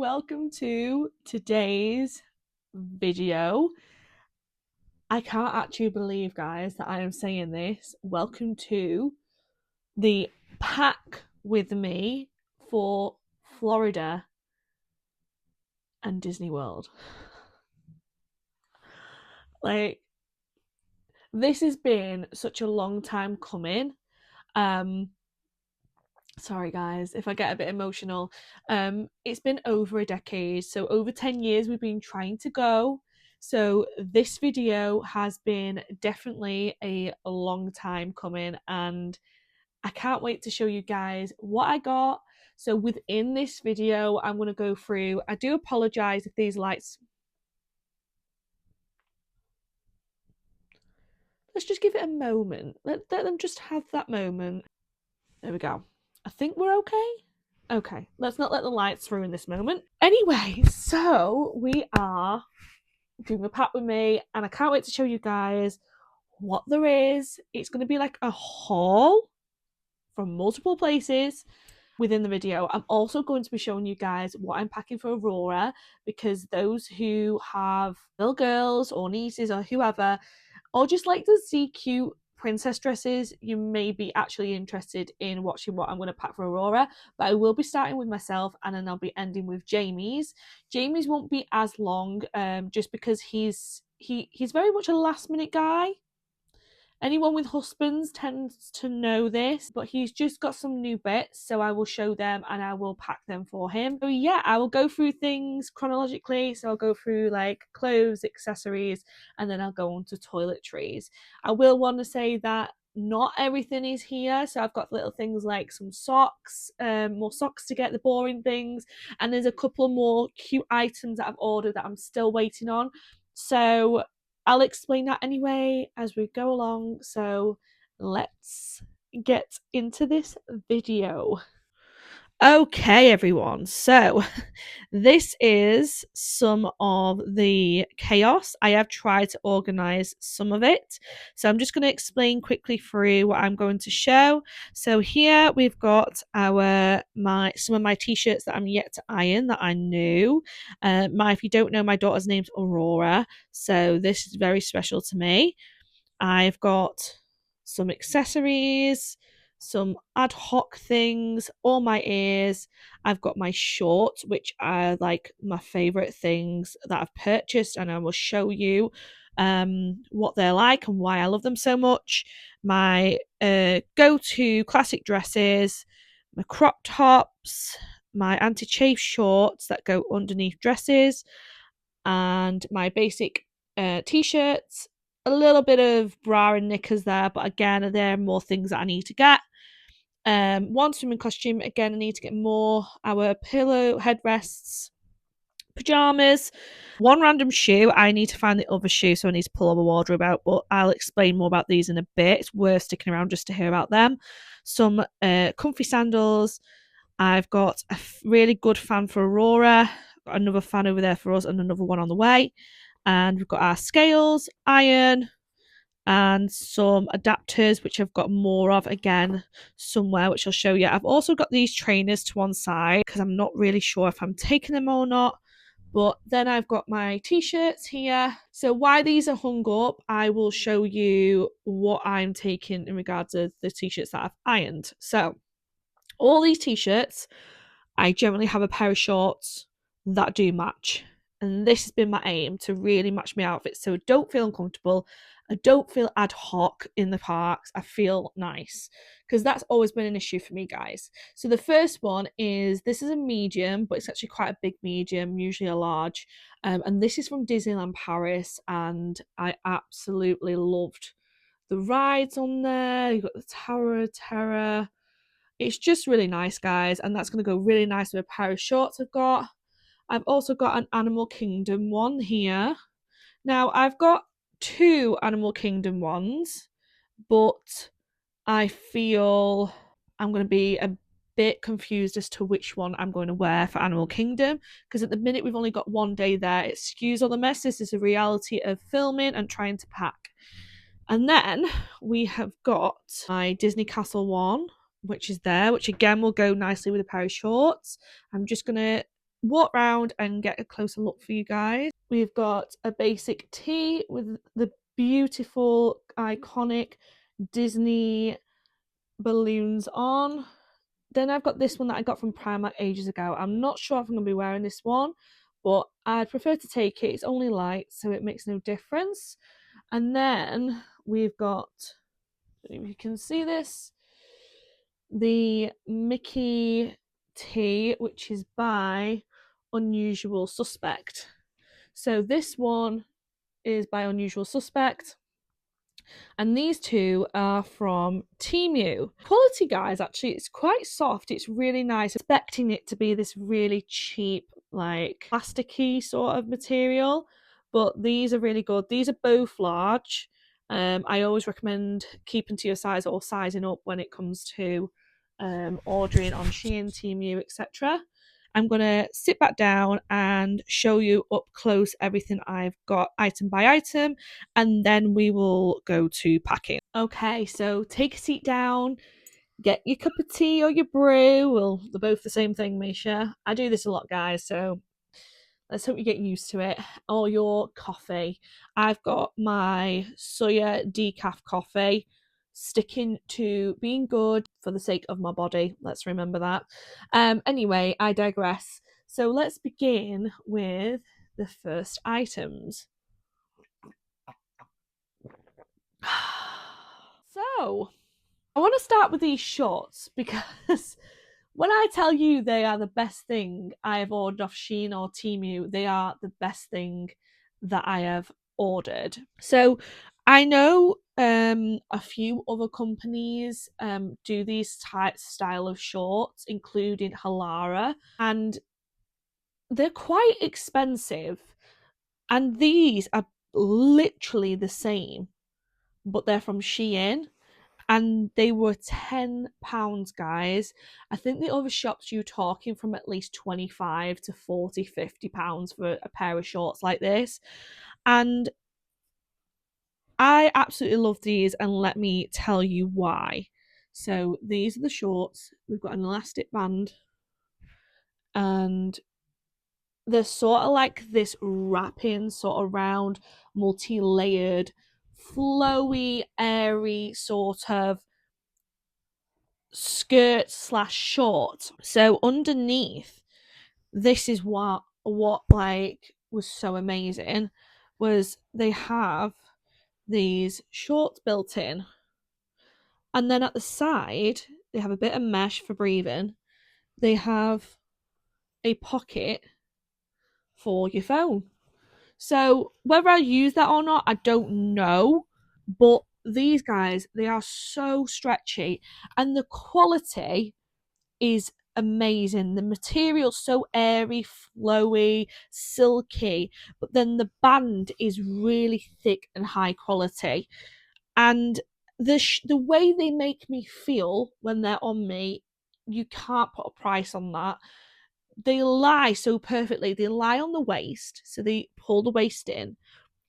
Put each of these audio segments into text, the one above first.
welcome to today's video. I can't actually believe, guys, that I am saying this. Welcome to the pack with me for Florida and Disney World. Like, this has been such a long time coming. Sorry guys if I get a bit emotional. It's been over a decade, so over 10 years we've been trying to go. So this video has been definitely a long time coming, and I can't wait to show you guys what I got. So within this video I'm going to go through, I do apologize if these lights, let's just give it a moment, let them just have that moment. There we go. I think we're okay. Okay, let's not let the lights ruin this moment. Anyway, so we are doing a pack with me, and I can't wait to show you guys what there is. It's going to be like a haul from multiple places within the video. I'm also going to be showing you guys what I'm packing for Aurora, because those who have little girls or nieces or whoever, or just like to see cute princess dresses, you may be actually interested in watching what I'm going to pack for Aurora. But I will be starting with myself, and then I'll be ending with Jamie's. Jamie's won't be as long, just because he's very much a last minute guy. Anyone with husbands tends to know this, but he's just got some new bits, so I will show them and I will pack them for him. So yeah, I will go through things chronologically. So I'll go through like clothes, accessories, and then I'll go on to toiletries. I will want to say that not everything is here, so I've got little things like some socks, more socks to get the boring things, and there's a couple more cute items that I've ordered that I'm still waiting on. So I'll explain that anyway as we go along. So let's get into this video. Okay, everyone. So this is some of the chaos. I have tried to organize some of it. So I'm just going to explain quickly through what I'm going to show. So here we've got some of my t-shirts that I'm yet to iron that I knew. If you don't know, my daughter's name's Aurora. So this is very special to me. I've got some accessories, some ad hoc things, all my ears. I've got my shorts, which are like my favorite things that I've purchased, and I will show you what they're like and why I love them so much. My go-to classic dresses, my crop tops, my anti-chafe shorts that go underneath dresses, and my basic t-shirts, a little bit of bra and knickers there, but again, there are more things that I need to get. One swimming costume, again, I need to get more. Our pillow headrests, pajamas, one random shoe. I need to find the other shoe, so I need to pull our wardrobe out, but I'll explain more about these in a bit. It's worth sticking around just to hear about them. Some comfy sandals. I've got a really good fan for Aurora, got another fan over there for us, and another one on the way. And we've got our scales, iron, and some adapters, which I've got more of again somewhere, which I'll show you. I've also got these trainers to one side because I'm not really sure if I'm taking them or not. But then I've got my t-shirts here. So why these are hung up, I will show you what I'm taking in regards to the t-shirts that I've ironed. So all these t-shirts, I generally have a pair of shorts that do match. And this has been my aim, to really match my outfits so I don't feel uncomfortable. I don't feel ad hoc in the parks. I feel nice, because that's always been an issue for me, guys. So the first one is, this is a medium, but it's actually quite a big medium, usually a large. And this is from Disneyland Paris, and I absolutely loved the rides on there. You've got the Tower of Terror. It's just really nice, guys, and that's going to go really nice with a pair of shorts I've got. I've also got an Animal Kingdom one here. Now, I've got two Animal Kingdom ones, but I feel I'm going to be a bit confused as to which one I'm going to wear for Animal Kingdom, because at the minute we've only got one day there. Excuse all the mess. This is a reality of filming and trying to pack. And then we have got my Disney Castle one, which is there, which again will go nicely with a pair of shorts. I'm just going to walk around and get a closer look for you guys. We've got a basic tee with the beautiful, iconic Disney balloons on. Then I've got this one that I got from Primark ages ago. I'm not sure if I'm going to be wearing this one, but I'd prefer to take it. It's only light, so it makes no difference. And then we've got, if you can see this, the Mickey tee, which is by Unusual Suspect. So this one is by Unusual Suspect. And these two are from Temu. Quality, guys, actually, it's quite soft. It's really nice. Expecting it to be this really cheap, like plasticky sort of material, but these are really good. These are both large. I always recommend keeping to your size or sizing up when it comes to ordering on Shein, Temu, etc. I'm going to sit back down and show you up close everything I've got item by item, and then we will go to packing. Okay, so take a seat down, get your cup of tea or your brew. Well, they're both the same thing, Misha. I do this a lot, guys, so let's hope you get used to it. Or your coffee. I've got my soya decaf coffee, sticking to being good for the sake of my body. Let's remember that. Anyway, I digress. So let's begin with the first items. So I want to start with these shorts because when I tell you they are the best thing I have ordered off Shein or Temu, they are the best thing that I have ordered. So I know a few other companies do these style of shorts, including Halara, and they're quite expensive. And these are literally the same, but they're from Shein, and they were £10, guys. I think the other shops you're talking from at least 25 to 40, £50 for a pair of shorts like this. And I absolutely love these, and let me tell you why. So these are the shorts. We've got an elastic band, and they're sort of like this wrapping, sort of round, multi-layered, flowy, airy sort of skirt slash short. So underneath, this is what like was so amazing, was they have these shorts built in, and then at the side they have a bit of mesh for breathing. They have a pocket for your phone. So whether I use that or not, I don't know. But these guys, they are so stretchy, and the quality is amazing. The material's so airy, flowy, silky, but then the band is really thick and high quality. And the way they make me feel when they're on me, you can't put a price on that. They lie so perfectly. They lie on the waist, so they pull the waist in,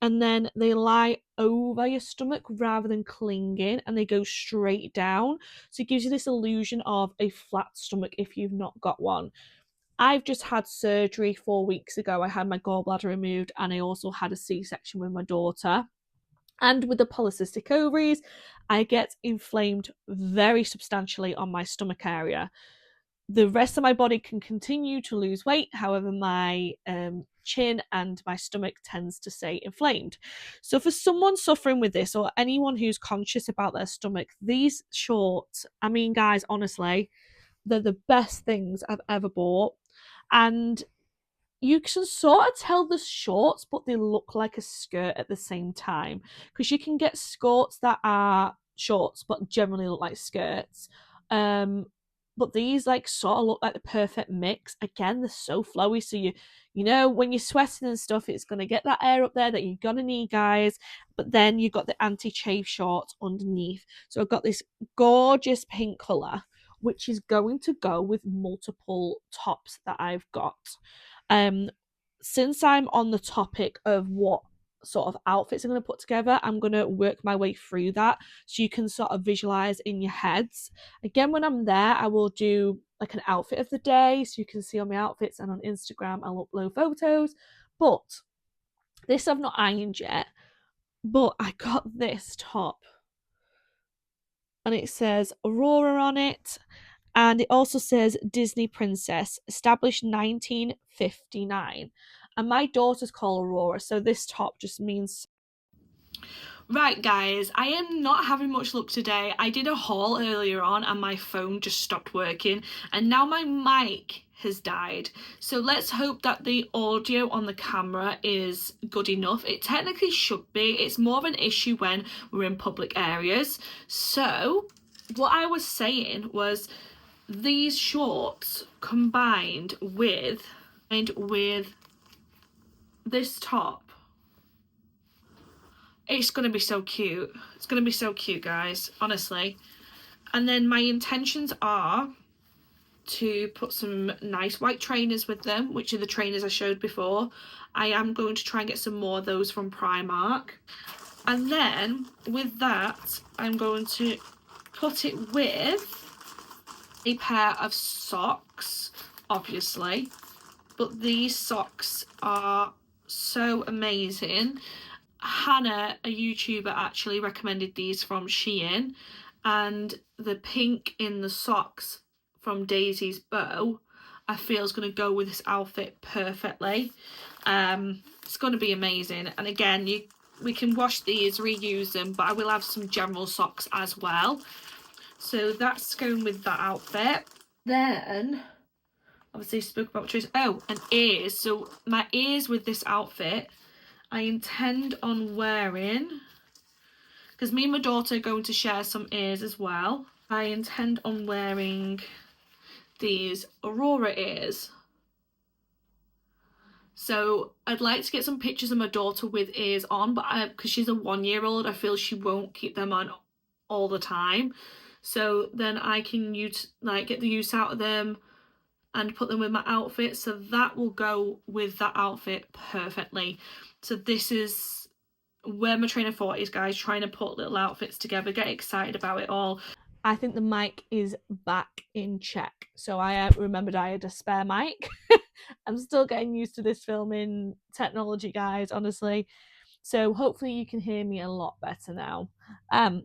and then they lie over your stomach rather than clinging, and they go straight down. So it gives you this illusion of a flat stomach if you've not got one. I've just had surgery 4 weeks ago. I had my gallbladder removed, and I also had a C-section with my daughter. And with the polycystic ovaries, I get inflamed very substantially on my stomach area. The rest of my body can continue to lose weight. However, my chin and my stomach tends to stay inflamed. So for someone suffering with this, or anyone who's conscious about their stomach, these shorts, I mean, guys, honestly, they're the best things I've ever bought. And you can sort of tell the shorts, but they look like a skirt at the same time, because you can get skirts that are shorts but generally look like skirts. But these like sort of look like the perfect mix. Again, they're so flowy, so you know when you're sweating and stuff, it's gonna get that air up there that you're gonna need, guys. But then you've got the anti-chafe shorts underneath. So I've got this gorgeous pink colour, which is going to go with multiple tops that I've got. Um, since I'm on the topic of what sort of outfits I'm going to put together, I'm going to work my way through that so you can sort of visualize in your heads. Again, when I'm there, I will do like an outfit of the day, so you can see all my outfits, and on Instagram I'll upload photos. But this I've not ironed yet, but I got this top and it says Aurora on it, and it also says Disney Princess, established 1959, and my daughter's called Aurora, so this top just means. Right guys, I am not having much luck today. I did a haul earlier on and my phone just stopped working, and now my mic has died. So let's hope that the audio on the camera is good enough. It technically should be. It's more of an issue when we're in public areas. So what I was saying was these shorts combined with this top, it's going to be so cute. It's going to be so cute, guys, honestly. And then my intentions are to put some nice white trainers with them, which are the trainers I showed before. I am going to try and get some more of those from Primark. And then with that, I'm going to put it with a pair of socks, obviously. But these socks are so amazing. Hannah, a YouTuber, actually recommended these from Shein, and the pink in the socks from Daisy's Bow I feel is going to go with this outfit perfectly. It's going to be amazing, and again, we can wash these, reuse them, but I will have some general socks as well. So that's going with that outfit. Then obviously spoke about choice. Oh, and ears. So my ears with this outfit, I intend on wearing, because me and my daughter are going to share some ears as well. I intend on wearing these Aurora ears. So I'd like to get some pictures of my daughter with ears on, but because she's a 1-year-old, I feel she won't keep them on all the time. So then I can get the use out of them and put them with my outfit, so that will go with that outfit perfectly. So this is where my train of thought is, guys, trying to put little outfits together, get excited about it all. I think the mic is back in check, so I remembered I had a spare mic. I'm still getting used to this filming technology, guys, honestly. So hopefully you can hear me a lot better now.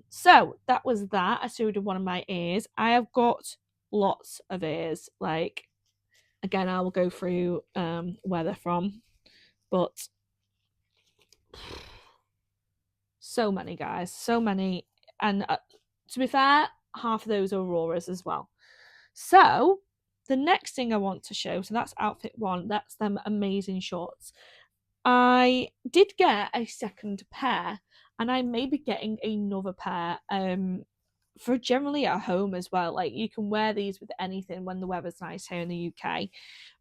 So that was that. I sewed one of my ears. I have got lots of ears. Like, again, I will go through where they're from, but so many, guys, so many. And to be fair, half of those are Auroras as well. So the next thing I want to show, so that's outfit one, that's them amazing shorts. I did get a second pair, and I may be getting another pair for generally at home as well. Like, you can wear these with anything when the weather's nice here in the UK.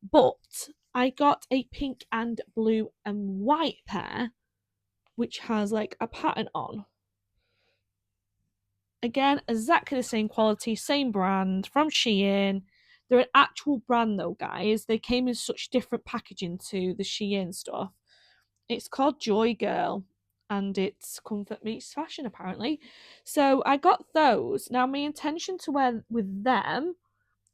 But I got a pink and blue and white pair, which has like a pattern on. Again, exactly the same quality, same brand from Shein. They're an actual brand though, guys. They came in such different packaging to the Shein stuff. It's called Joy Girl, and it's comfort meets fashion apparently. So I got those. Now my intention to wear with them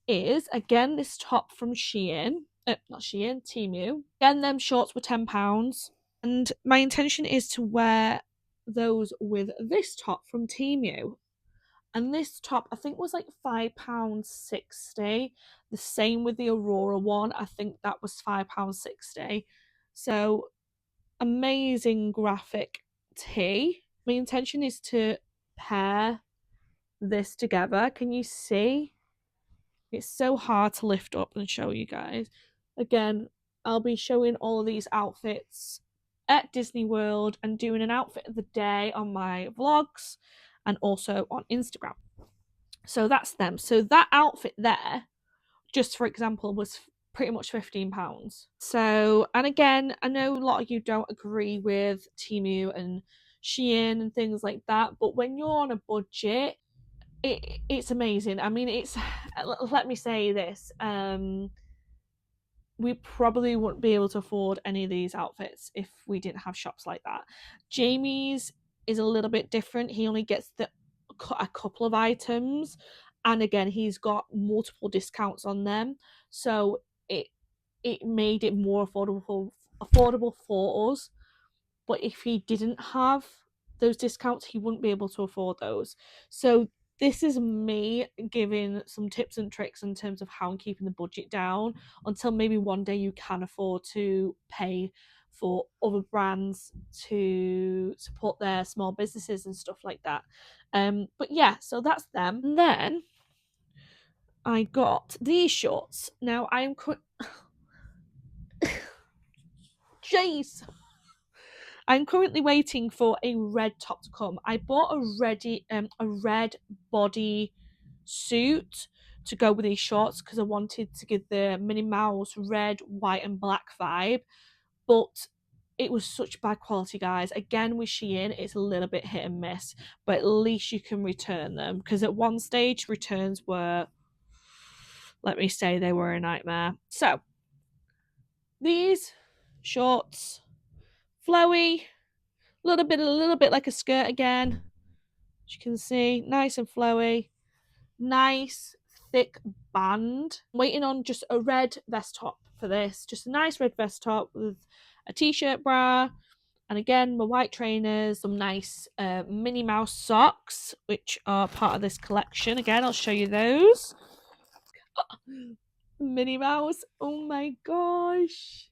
is, again, this top from Shein. Not Shein, Temu. Again, them shorts were £10. And my intention is to wear those with this top from Temu. And this top, I think, was like £5.60. The same with the Aurora one. I think that was £5.60. So amazing graphic tee. My intention is to pair this together. Can you see? It's so hard to lift up and show you guys. Again, I'll be showing all of these outfits at Disney World and doing an outfit of the day on my vlogs and also on Instagram. So that's them. So that outfit there, just for example, was pretty much £15. So, and again, I know a lot of you don't agree with Temu and Shein and things like that, but when you're on a budget, it's amazing. I mean, it's, let me say this, we probably wouldn't be able to afford any of these outfits if we didn't have shops like that. Jamie's is a little bit different. He only gets a couple of items, And again, he's got multiple discounts on them, so it made it more affordable for us. But if he didn't have those discounts, he wouldn't be able to afford those. So this is me giving some tips and tricks in terms of how I'm keeping the budget down until maybe one day you can afford to pay for other brands to support their small businesses and stuff like that. But yeah, so that's them. And then I got these shorts. Now I am Jeez. I'm currently waiting for a red top to come. I bought a red body suit to go with these shorts because I wanted to give the Minnie Mouse red, white, and black vibe, but it was such bad quality, guys. Again, with Shein, it's a little bit hit and miss, but at least you can return them because at one stage returns were, let me say, they were a nightmare. So these shorts, flowy, a little bit like a skirt again. As you can see, nice and flowy, nice thick band. I'm waiting on just a red vest top for this, just a nice red vest top with a t-shirt bra, and again my white trainers, some nice Minnie Mouse socks, which are part of this collection. Again, I'll show you those. Minnie Mouse, oh my gosh.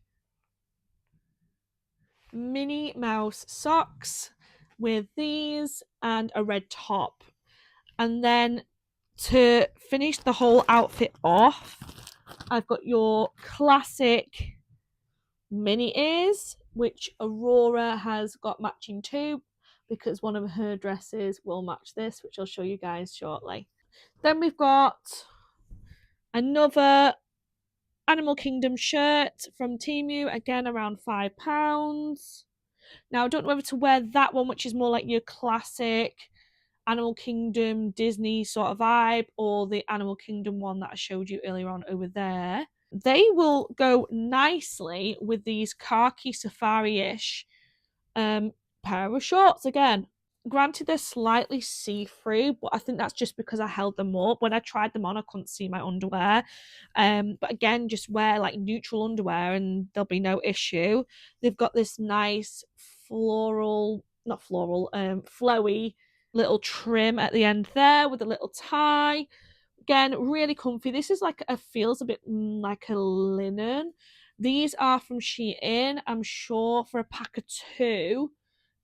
Minnie Mouse socks with these and a red top. And then to finish the whole outfit off, I've got your classic mini ears, which Aurora has got matching too, because one of her dresses will match this, which I'll show you guys shortly. Then we've got another Animal Kingdom shirt from Temu, again around £5. Now, I don't know whether to wear that one, which is more like your classic Animal Kingdom Disney sort of vibe, or the Animal Kingdom one that I showed you earlier on over there. They will go nicely with these khaki safari-ish pair of shorts again. Granted, they're slightly see-through, but I think that's just because I held them up. When I tried them on, I couldn't see my underwear. But again, just wear like neutral underwear and there'll be no issue. They've got this nice flowy little trim at the end there with a little tie. Again, really comfy. This is like feels a bit like a linen. These are from Shein. I'm sure for a pack of two,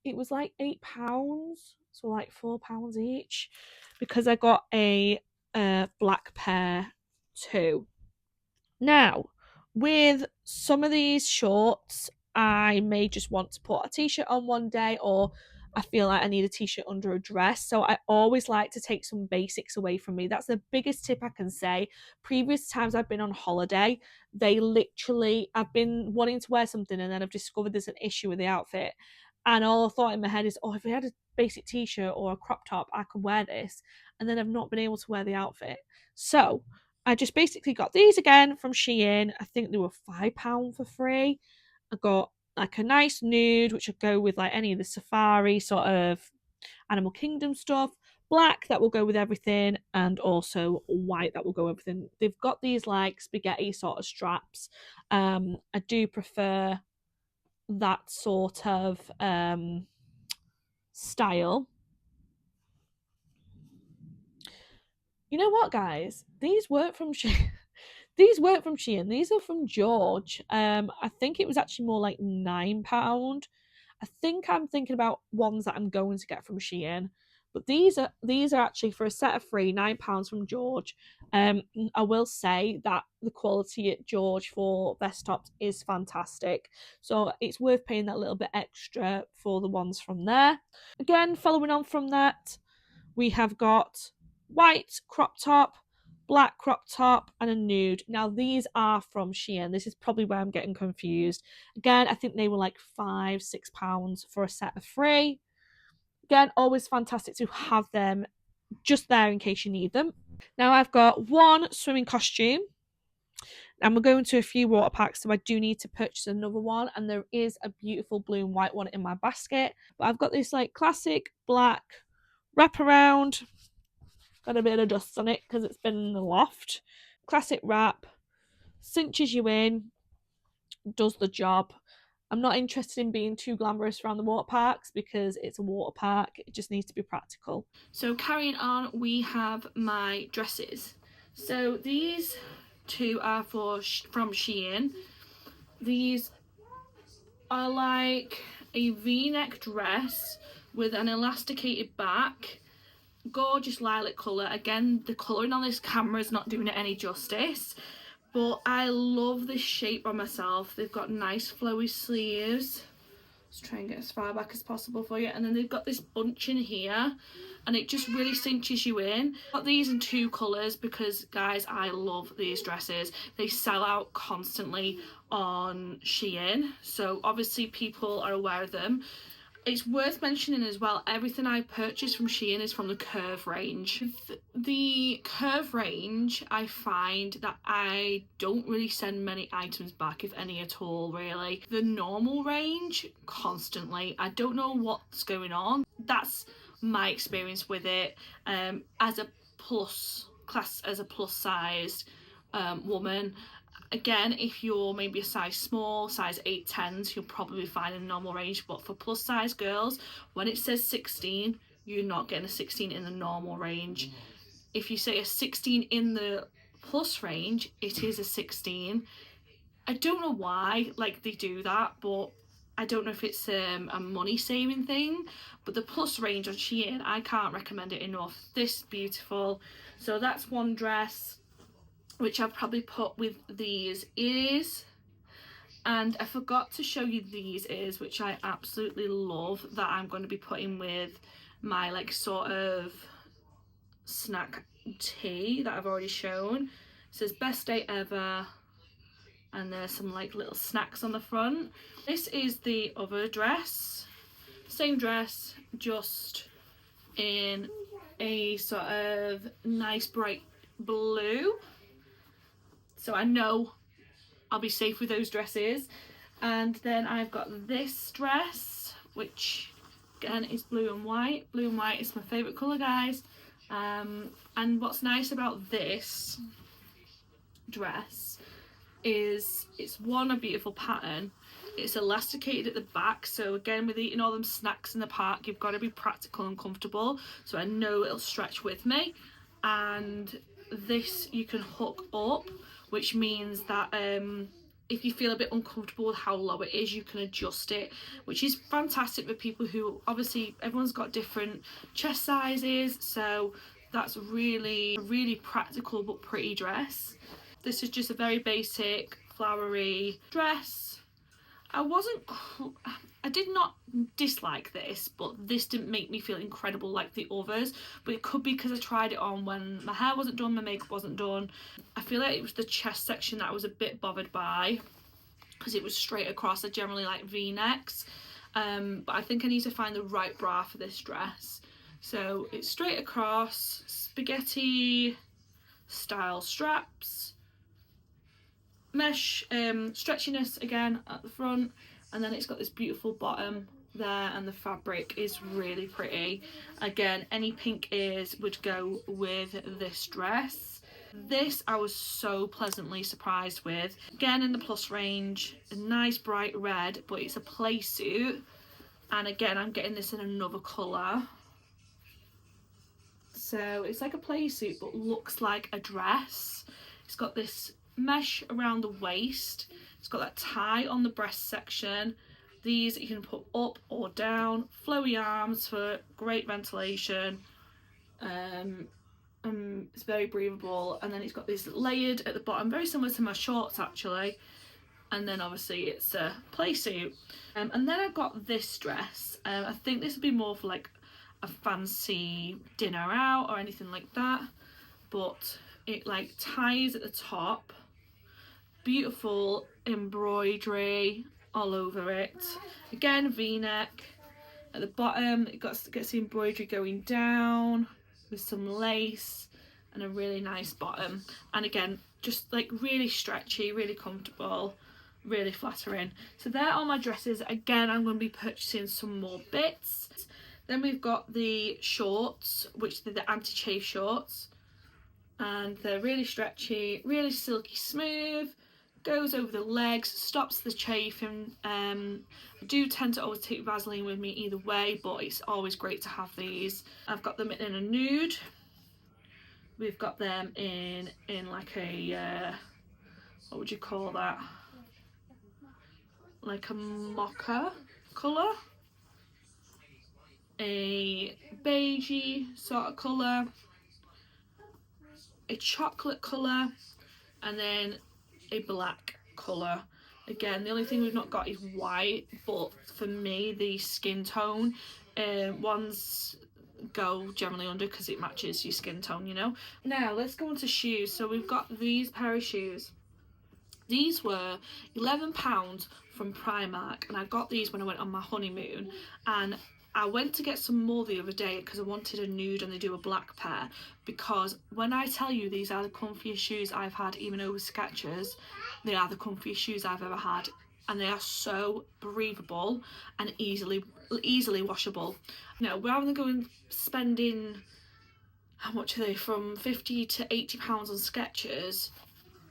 it was like £8, so like £4 each, because I got a black pair too. Now, with some of these shorts, I may just want to put a t-shirt on one day, or I feel like I need a t-shirt under a dress. So I always like to take some basics away from me. That's the biggest tip I can say. Previous times I've been on holiday, I've been wanting to wear something and then I've discovered there's an issue with the outfit. And all I thought in my head is, oh, if I had a basic t-shirt or a crop top, I could wear this. And then I've not been able to wear the outfit. So I just basically got these again from Shein. I think they were £5 for free. I got like a nice nude, which would go with like any of the safari sort of Animal Kingdom stuff. Black that will go with everything, and also white that will go with everything. They've got these like spaghetti sort of straps. I do prefer that sort of style. You know what, guys? These weren't from Shein. These weren't from Shein. These are from George. I think it was actually more like £9. I think I'm thinking about ones that I'm going to get from Shein, but these are actually for a set of three, £9 from George. I will say that the quality at George for vest tops is fantastic, so it's worth paying that little bit extra for the ones from there. Again, following on from that, we have got white crop top, black crop top, and a nude. Now, these are from Shein. This is probably where I'm getting confused. Again, I think they were like £5-6 for a set of three. Again, always fantastic to have them just there in case you need them. Now, I've got one swimming costume, and we're going to a few water parks, so I do need to purchase another one, and there is a beautiful blue and white one in my basket. But I've got this like classic black wraparound Got a bit of dust on it because it's been in the loft. Classic wrap, cinches you in, does the job. I'm not interested in being too glamorous around the water parks because it's a water park. It just needs to be practical. So carrying on, we have my dresses. So these two are from Shein. These are like a v-neck dress with an elasticated back. Gorgeous lilac colour. Again, the colouring on this camera is not doing it any justice, but I love this shape on myself. They've got nice flowy sleeves. Let's try and get as far back as possible for you. And then they've got this bunch in here, and it just really cinches you in. Got these in two colours because, guys, I love these dresses. They sell out constantly on Shein, so obviously people are aware of them. It's worth mentioning as well, everything I purchase from Shein is from the Curve range. The Curve range, I find that I don't really send many items back, if any at all, really. The normal range, constantly. I don't know what's going on. That's my experience with it. As a plus sized woman. Again, if you're maybe a size small, size 8, 10s, you'll probably find a normal range. But for plus size girls, when it says 16, you're not getting a 16 in the normal range. If you say a 16 in the plus range, it is a 16. I don't know why, like, they do that, but I don't know if it's a money saving thing. But the plus range on Shein, I can't recommend it enough. This is beautiful. So that's one dress, which I've probably put with these ears. And I forgot to show you these ears, which I absolutely love, that I'm going to be putting with my like sort of snack tee that I've already shown. It says best day ever, and there's some like little snacks on the front. This is the other dress, same dress, just in a sort of nice bright blue. So I know I'll be safe with those dresses. And then I've got this dress, which again is blue and white. Blue and white is my favourite colour, guys. And what's nice about this dress is it's a beautiful pattern. It's elasticated at the back, so again, with eating all them snacks in the park, you've got to be practical and comfortable, so I know it'll stretch with me. And this you can hook up, which means that if you feel a bit uncomfortable with how low it is, you can adjust it, which is fantastic for people who, obviously everyone's got different chest sizes, so that's really practical but pretty dress. This is just a very basic flowery dress. I did not dislike this, but this didn't make me feel incredible like the others. But it could be because I tried it on when my hair wasn't done, my makeup wasn't done. I feel like it was the chest section that I was a bit bothered by, because it was straight across. I generally like v-necks, but I think I need to find the right bra for this dress. So it's straight across, spaghetti style straps, mesh stretchiness again at the front, and then it's got this beautiful bottom there, and the fabric is really pretty. Again, any pink ears would go with this dress. This I was so pleasantly surprised with. Again, in the plus range, a nice bright red, but it's a play suit, and again I'm getting this in another colour. So it's like a play suit but looks like a dress. It's got this mesh around the waist, it's got that tie on the breast section. These you can put up or down, flowy arms for great ventilation. It's very breathable, and then it's got this layered at the bottom, very similar to my shorts actually, and then obviously it's a play suit. And then I've got this dress. I think this would be more for like a fancy dinner out or anything like that, but it like ties at the top, beautiful embroidery all over it. Again, v-neck at the bottom. It gets the embroidery going down with some lace and a really nice bottom, and again just like really stretchy, really comfortable, really flattering. So there are my dresses. Again, I'm going to be purchasing some more bits. Then we've got the shorts, which they're the anti-chafe shorts, and they're really stretchy, really silky smooth, goes over the legs, stops the chafing. I do tend to always take Vaseline with me either way, but it's always great to have these. I've got them in a nude. We've got them in like a what would you call that, like a mocha colour, a beigey sort of colour, a chocolate colour, and then a black colour. Again, the only thing we've not got is white, but for me the skin tone ones go generally under because it matches your skin tone, you know. Now let's go on to shoes. So we've got these pair of shoes. These were £11 from Primark, and I got these when I went on my honeymoon, and I went to get some more the other day because I wanted a nude and they do a black pair, because when I tell you these are the comfiest shoes I've had, even over Skechers, they are the comfiest shoes I've ever had, and they are so breathable and easily washable. Now, rather than going spending, how much are they, from £50 to £80 on Skechers,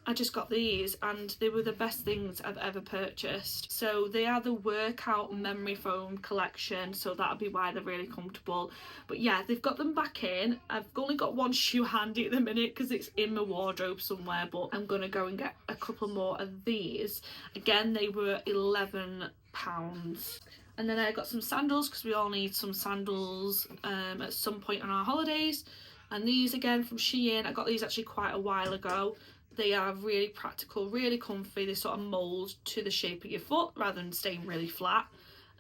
I just got these and they were the best things I've ever purchased. So they are the workout memory foam collection, so that'll be why they're really comfortable. But yeah, they've got them back in. I've only got one shoe handy at the minute because it's in my wardrobe somewhere, but I'm gonna go and get a couple more of these. Again, they were £11. And then I got some sandals because we all need some sandals at some point on our holidays. And these again from Shein. I got these actually quite a while ago. They are really practical, really comfy. They sort of mould to the shape of your foot rather than staying really flat.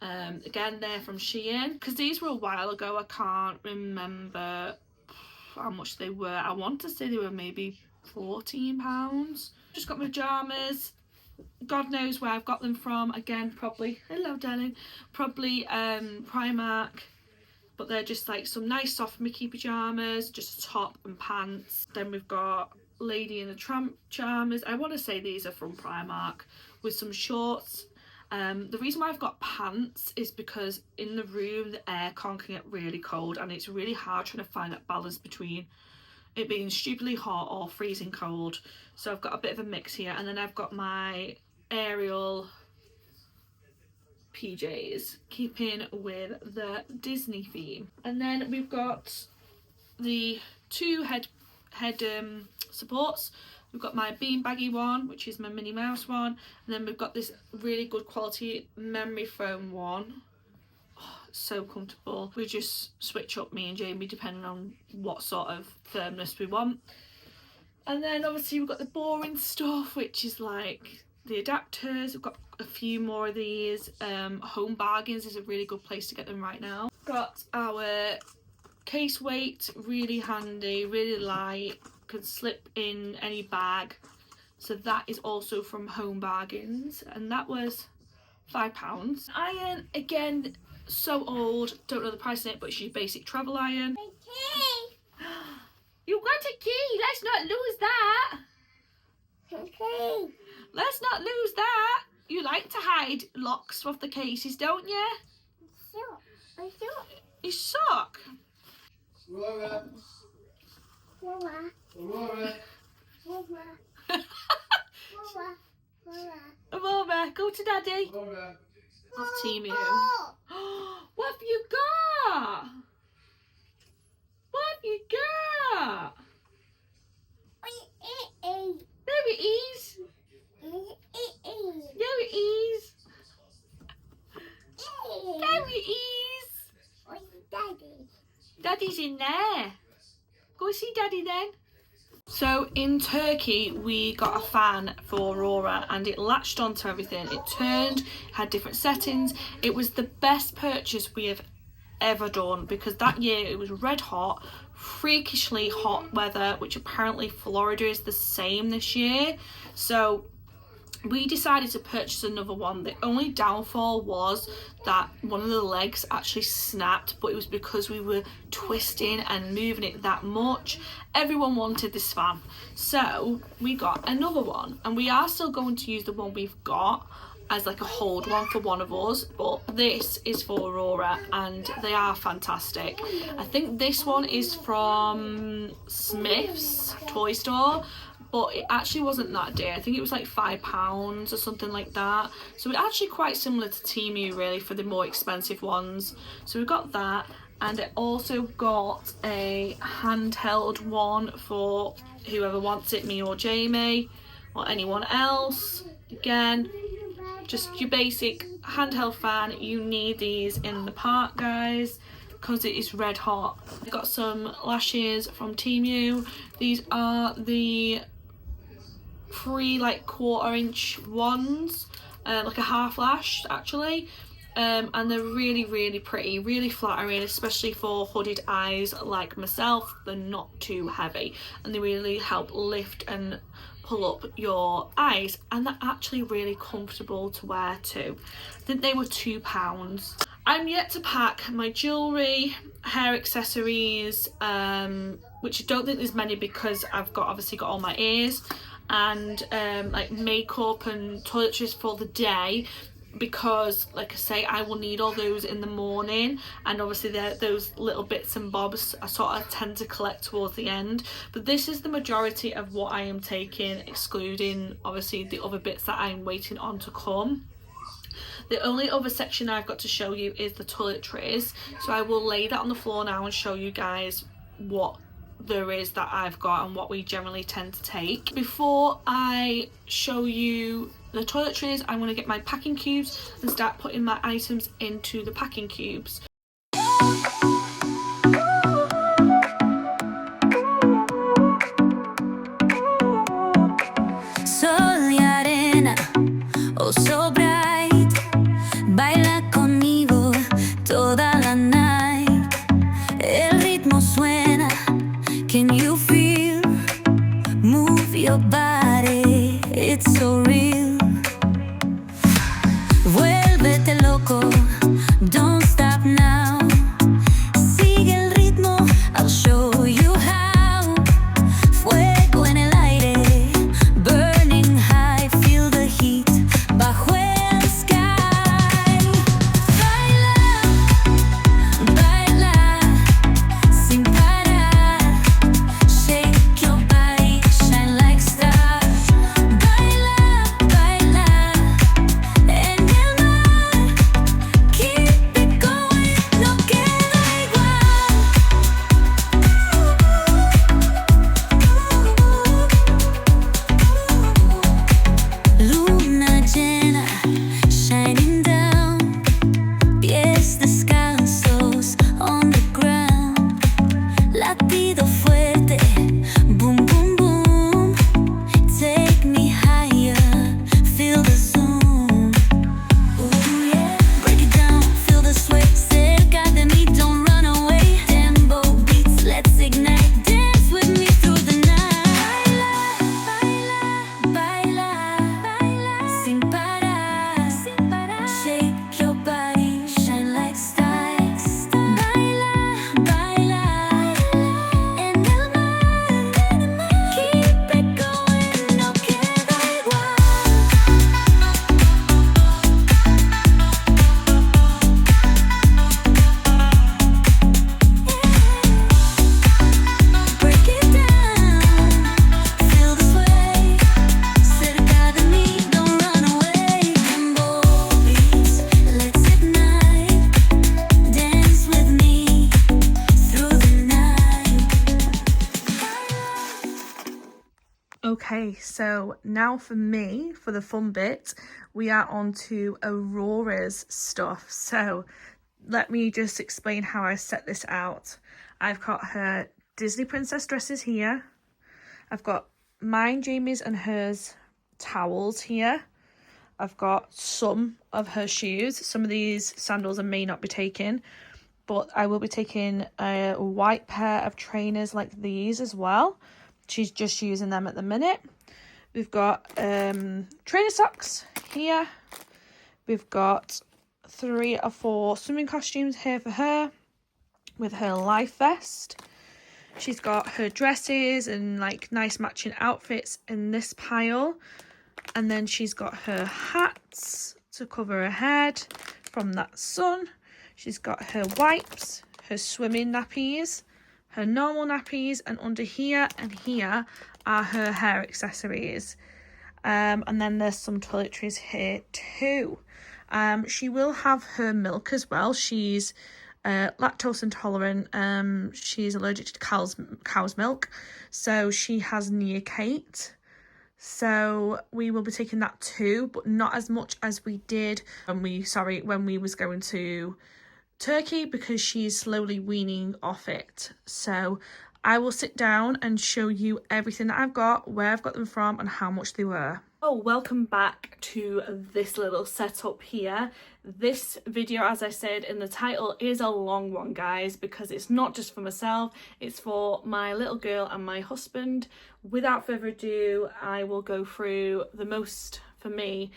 Again, they're from Shein. Because these were a while ago, I can't remember how much they were. I want to say they were maybe £14. Just got my pyjamas. God knows where I've got them from. Again, probably, hello darling, probably Primark. But they're just like some nice soft Mickey pyjamas, just a top and pants. Then we've got Lady in the Tramp pyjamas. I want to say these are from Primark, with some shorts. The reason why I've got pants is because in the room the aircon can get really cold, and it's really hard trying to find that balance between it being stupidly hot or freezing cold. So I've got a bit of a mix here. And then I've got my Ariel PJs, keeping with the Disney theme. And then we've got the two head supports. We've got my beanbaggy one, which is my Minnie Mouse one, and then we've got this really good quality memory foam one. Oh, so comfortable. We just switch up, me and Jamie, depending on what sort of firmness we want. And then obviously we've got the boring stuff, which is like the adapters. We've got a few more of these. Home Bargains is a really good place to get them right now. Got our case weight, really handy, really light, can slip in any bag. So that is also from Home Bargains, and that was £5. Iron, again, so old, don't know the price of it, but it's your basic travel iron. You got a key, let's not lose that. Okay. Let's not lose that. You like to hide locks off the cases, don't you? You suck. Aurora. Aurora, go to Daddy. Off Temu. What have you got? What have you got? There it is. There it is. There it is. Daddy's in there. Go see Daddy then. So in Turkey we got a fan for Aurora and it latched onto everything. It turned, had different settings. It was the best purchase we have ever done because that year it was red hot, freakishly hot weather, which apparently Florida is the same this year. So we decided to purchase another one. The only downfall was that one of the legs actually snapped, but it was because we were twisting and moving it that much. Everyone wanted this fan, so we got another one, and we are still going to use the one we've got. as like a hold one for one of us, but this is for Aurora and they are fantastic. I think this one is from Smith's toy store, but it actually wasn't that dear. I think it was like £5 or something like that. So it's actually quite similar to Temu really for the more expensive ones. So we've got that, and I also got a handheld one for whoever wants it, me or Jamie or anyone else. Again, just your basic handheld fan. You need these in the park, guys, because it is red hot. I got some lashes from Temu. These are the 3 like 1/4 inch ones, like a half lash actually, and they're really pretty, really flattering, especially for hooded eyes like myself. They're not too heavy and they really help lift and pull up your eyes, and they're actually really comfortable to wear too. I think they were £2. I'm yet to pack my jewellery, hair accessories, which I don't think there's many because I've obviously got all my ears, and like makeup and toiletries for the day, because like I say, I will need all those in the morning, and obviously those little bits and bobs I sort of tend to collect towards the end. But this is the majority of what I am taking, excluding obviously the other bits that I'm waiting on to come. The only other section I've got to show you is the toiletries, so I will lay that on the floor now and show you guys what there is that I've got and what we generally tend to take. Before I show you the toiletries, I'm going to get my packing cubes and start putting my items into the packing cubes. Sol y arena, oh so bright, baila conmigo toda la night. El ritmo suena, can you feel? Move your body, it's so real. Vuélvete loco, don't stop now. Sigue el ritmo, I'll show you how. Fuego en el aire, burning high, feel the heat bajo el sky. Baila, baila, sin parar. Shake your body, shine like stars. Baila, baila, en el mar. Keep it going, no queda igual. Luna llena, shining down. Pies descalzos on the ground. Latido fuerte, boom, boom, boom. Take me higher, feel the zoom. Ooh, yeah. Break it down, feel the sway. Cerca de mí, don't run away. Tempo beats, let's ignite. Dance with me through the night. Baila, baila, baila, sin parar, sin parar. Shake your body, shine like stars. Baila, baila, en el mar. Keep it going, no queda igual. Break it down, feel the sway. Cerca de mí, don't run away. Tempo beats, let's ignite. Dance with me through the night. Okay, so now for me, for the fun bit, we are on to Aurora's stuff. So let me just explain how I set this out. I've got her Disney princess dresses here. I've got mine, Jamie's and hers towels here. I've got some of her shoes. Some of these sandals I may not be taking, but I will be taking a white pair of trainers like these as well. She's just using them at the minute. We've got trainer socks here. We've got 3 or 4 swimming costumes here for her with her life vest. She's got her dresses and like nice matching outfits in this pile. And then she's got her hats to cover her head from that sun. She's got her wipes, her swimming nappies, her normal nappies, and under here and here are her hair accessories. And then there's some toiletries here too. She will have her milk as well. She's lactose intolerant. She's allergic to cow's milk, so she has Neocate. So we will be taking that too, but not as much as we did when we was going to Turkey, because she's slowly weaning off it. So I will sit down and show you everything that I've got, where I've got them from, and how much they were. Oh, welcome back to this little setup here. This video, as I said in the title, is a long one, guys, because it's not just for myself, it's for my little girl and my husband. Without further ado, I will go through the most, for me,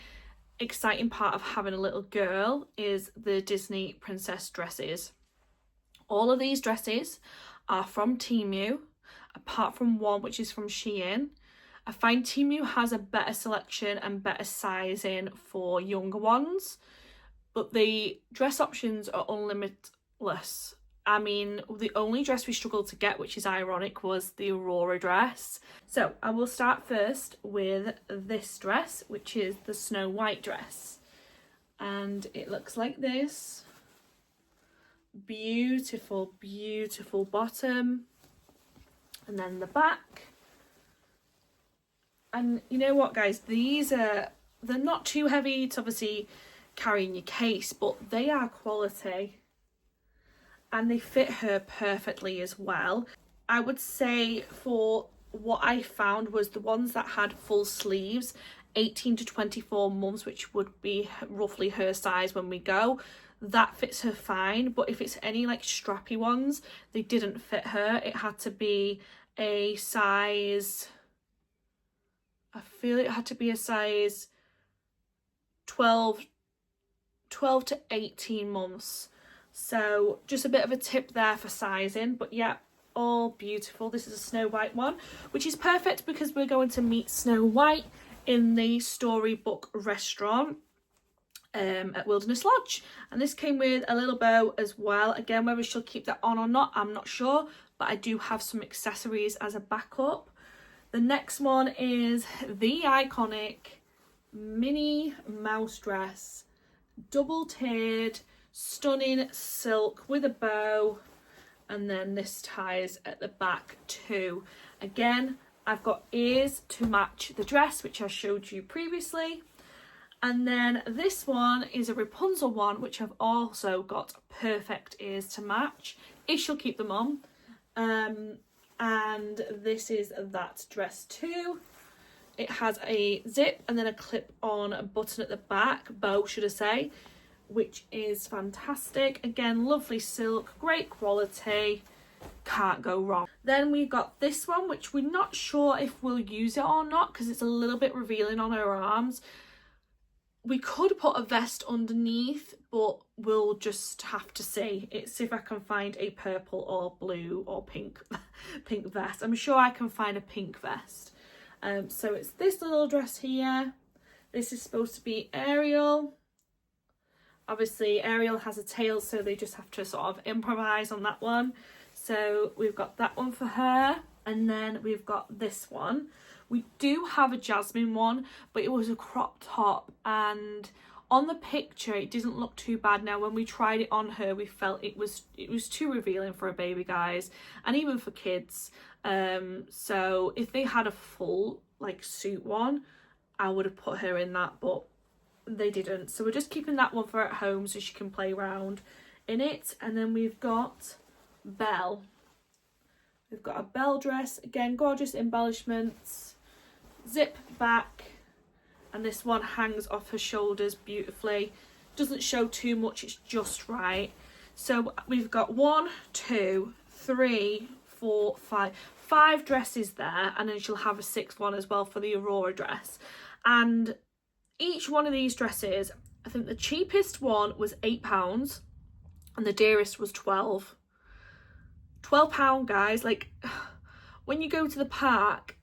exciting part of having a little girl is the Disney princess dresses. All of these dresses are from Temu, apart from one which is from Shein. I find Temu has a better selection and better sizing for younger ones, but the dress options are unlimitless. I mean, the only dress we struggled to get, which is ironic, was the Aurora dress. So I will start first with this dress, which is the Snow White dress. And it looks like this. Beautiful, beautiful bottom. And then the back. And you know what, guys, they're not too heavy to obviously carry in your case, but they are quality and they fit her perfectly as well. I would say for what I found was the ones that had full sleeves, 18 to 24 months, which would be roughly her size when we go, that fits her fine. But if it's any like strappy ones, they didn't fit her. It had to be a size, I feel it had to be a size 12 to 18 months. So just a bit of a tip there for sizing, but yeah, all beautiful. This is a Snow White one, which is perfect because we're going to meet Snow White in the Storybook restaurant at Wilderness Lodge. And this came with a little bow as well. Again, whether she'll keep that on or not, I'm not sure, but I do have some accessories as a backup. The next one is the iconic Minnie Mouse dress, double tiered, stunning silk with a bow, and then this ties at the back too. Again, I've got ears to match the dress, which I showed you previously. And then this one is a Rapunzel one, which I've also got perfect ears to match, if she'll keep them on. And this is that dress too. It has a zip and then a clip-on button at the back, bow should I say, which is fantastic. Again, lovely silk, great quality, can't go wrong. Then we got this one, which we're not sure if we'll use it or not because it's a little bit revealing on her arms. We could put a vest underneath, but we'll just have to see. It's if I can find a purple or blue or pink vest. I'm sure I can find a pink vest. So it's this little dress here. This is supposed to be Ariel. Obviously Ariel has a tail, so they just have to sort of improvise on that one. So we've got that one for her, and then we've got this one. We do have a Jasmine one, but it was a crop top, and on the picture it didn't look too bad. Now when we tried it on her, we felt it was too revealing for a baby, guys, and even for kids. So if they had a full like suit one, I would have put her in that, but they didn't. So we're just keeping that one for at home so she can play around in it. And then we've got Belle. We've got a Belle dress, again, gorgeous embellishments, zip back, and this one hangs off her shoulders beautifully. Doesn't show too much, it's just right. So we've got 1, 2, 3, 4, 5 dresses there, and then she'll have a 6th one as well for the Aurora dress. And each one of these dresses, I think the cheapest one was £8 and the dearest was £12, guys. Like, when you go to the park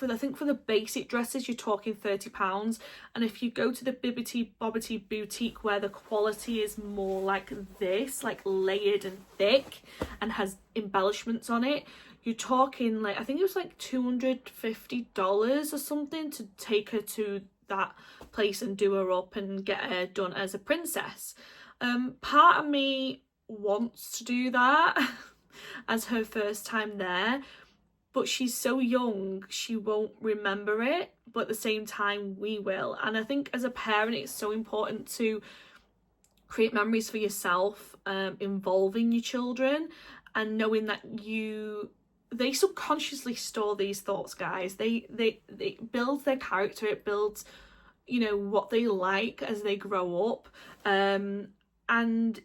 I think for the basic dresses you're talking £30, and if you go to the Bibbity Bobbity boutique where the quality is more like this, like layered and thick and has embellishments on it, you're talking like, I think it was like $250 or something to take her to that place and do her up and get her done as a princess. Part of me wants to do that as her first time there, but she's so young she won't remember it, but at the same time we will. And I think as a parent it's so important to create memories for yourself, involving your children and knowing that they subconsciously store these thoughts, guys. It builds their character, it builds, you know, what they like as they grow up, and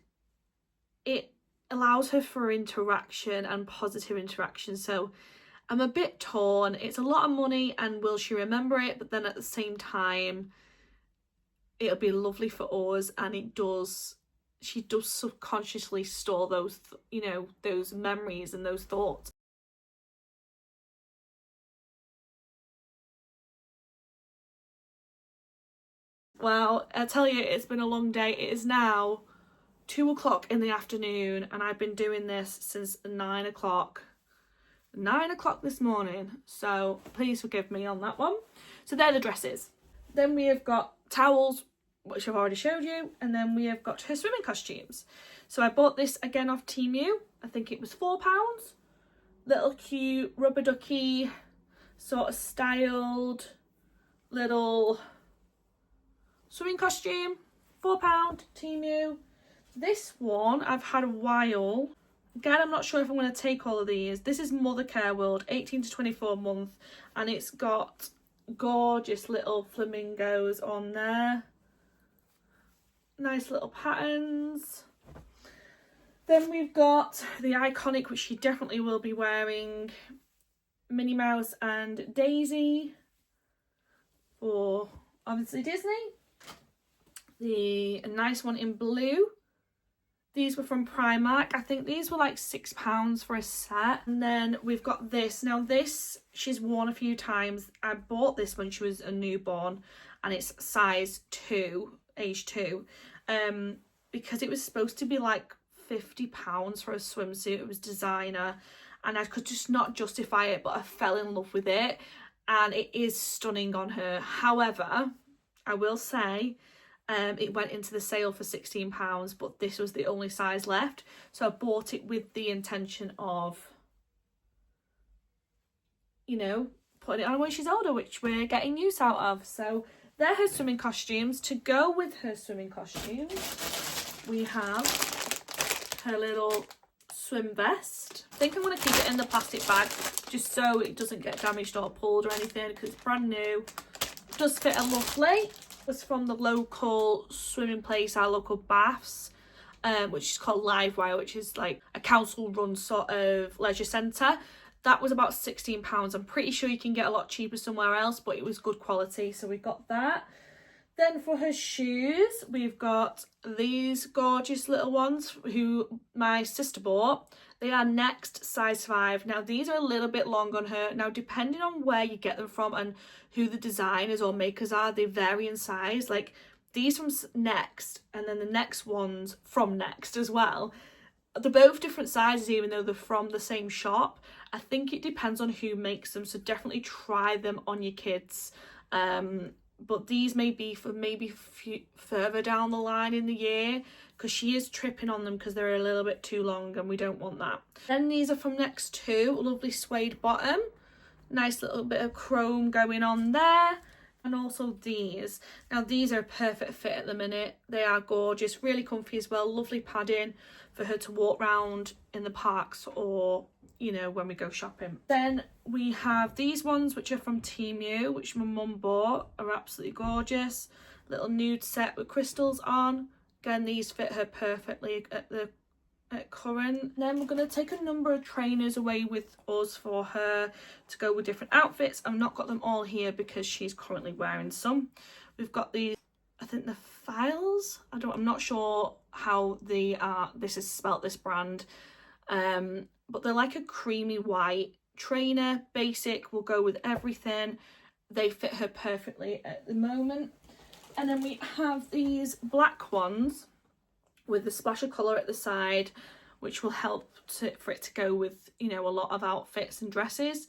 it allows her for interaction and positive interaction. So I'm a bit torn. It's a lot of money, and will she remember it? But then at the same time, it'll be lovely for us, and she does subconsciously store those, you know, those memories and those thoughts. Well, I tell you, it's been a long day. It is now 2 o'clock in the afternoon, and I've been doing this since 9 o'clock. 9 o'clock this morning, so please forgive me on that one. So they're the dresses. Then we have got towels, which I've already showed you, and then we have got her swimming costumes. So I bought this again off Temu. I think it was £4. Little cute rubber ducky, sort of styled little swimming costume, £4, Temu. This one I've had a while. Again, I'm not sure if I'm going to take all of these. This is Mother Care World, 18 to 24 month, and it's got gorgeous little flamingos on there. Nice little patterns. Then we've got the iconic, which she definitely will be wearing, Minnie Mouse and Daisy for obviously Disney. A nice one in blue. These were from Primark. I think these were like £6 for a set. And then we've got this. Now this, she's worn a few times. I bought this when she was a newborn, and it's size 2, age 2. Because it was supposed to be like £50 for a swimsuit. It was designer, and I could just not justify it, but I fell in love with it, and it is stunning on her. However, I will say, it went into the sale for £16, but this was the only size left. So I bought it with the intention of, you know, putting it on when she's older, which we're getting use out of. So they're her swimming costumes. To go with her swimming costumes, we have her little swim vest. I think I'm going to keep it in the plastic bag just so it doesn't get damaged or pulled or anything, because it's brand new. It does fit her lovely. Was from the local swimming place, our local baths, which is called Livewire, which is like a council run sort of leisure centre. That was about £16. I'm pretty sure you can get a lot cheaper somewhere else, but it was good quality, so we got that. Then for her shoes, we've got these gorgeous little ones who my sister bought. They are Next size 5. Now these are a little bit long on her. Now depending on where you get them from and who the designers or makers are, they vary in size. Like these from Next, and then the next ones from Next as well. They're both different sizes even though they're from the same shop. I think it depends on who makes them, so definitely try them on your kids. But these may be for maybe further down the line in the year, because she is tripping on them because they're a little bit too long and we don't want that. Then these are from Next too, lovely suede bottom, nice little bit of chrome going on there. And also these. Now these are a perfect fit at the minute. They are gorgeous, really comfy as well, lovely padding for her to walk around in the parks or, you know, when we go shopping. Then we have these ones which are from Temu, which my mum bought, are absolutely gorgeous. Little nude set with crystals on. Again, these fit her perfectly at current. Then we're going to take a number of trainers away with us for her to go with different outfits. I've not got them all here because she's currently wearing some. We've got these, I think the Files. I'm not sure how this is spelt, this brand. But they're like a creamy white trainer, basic, will go with everything. They fit her perfectly at the moment. And then we have these black ones with the splash of colour at the side, which will help for it to go with, you know, a lot of outfits and dresses.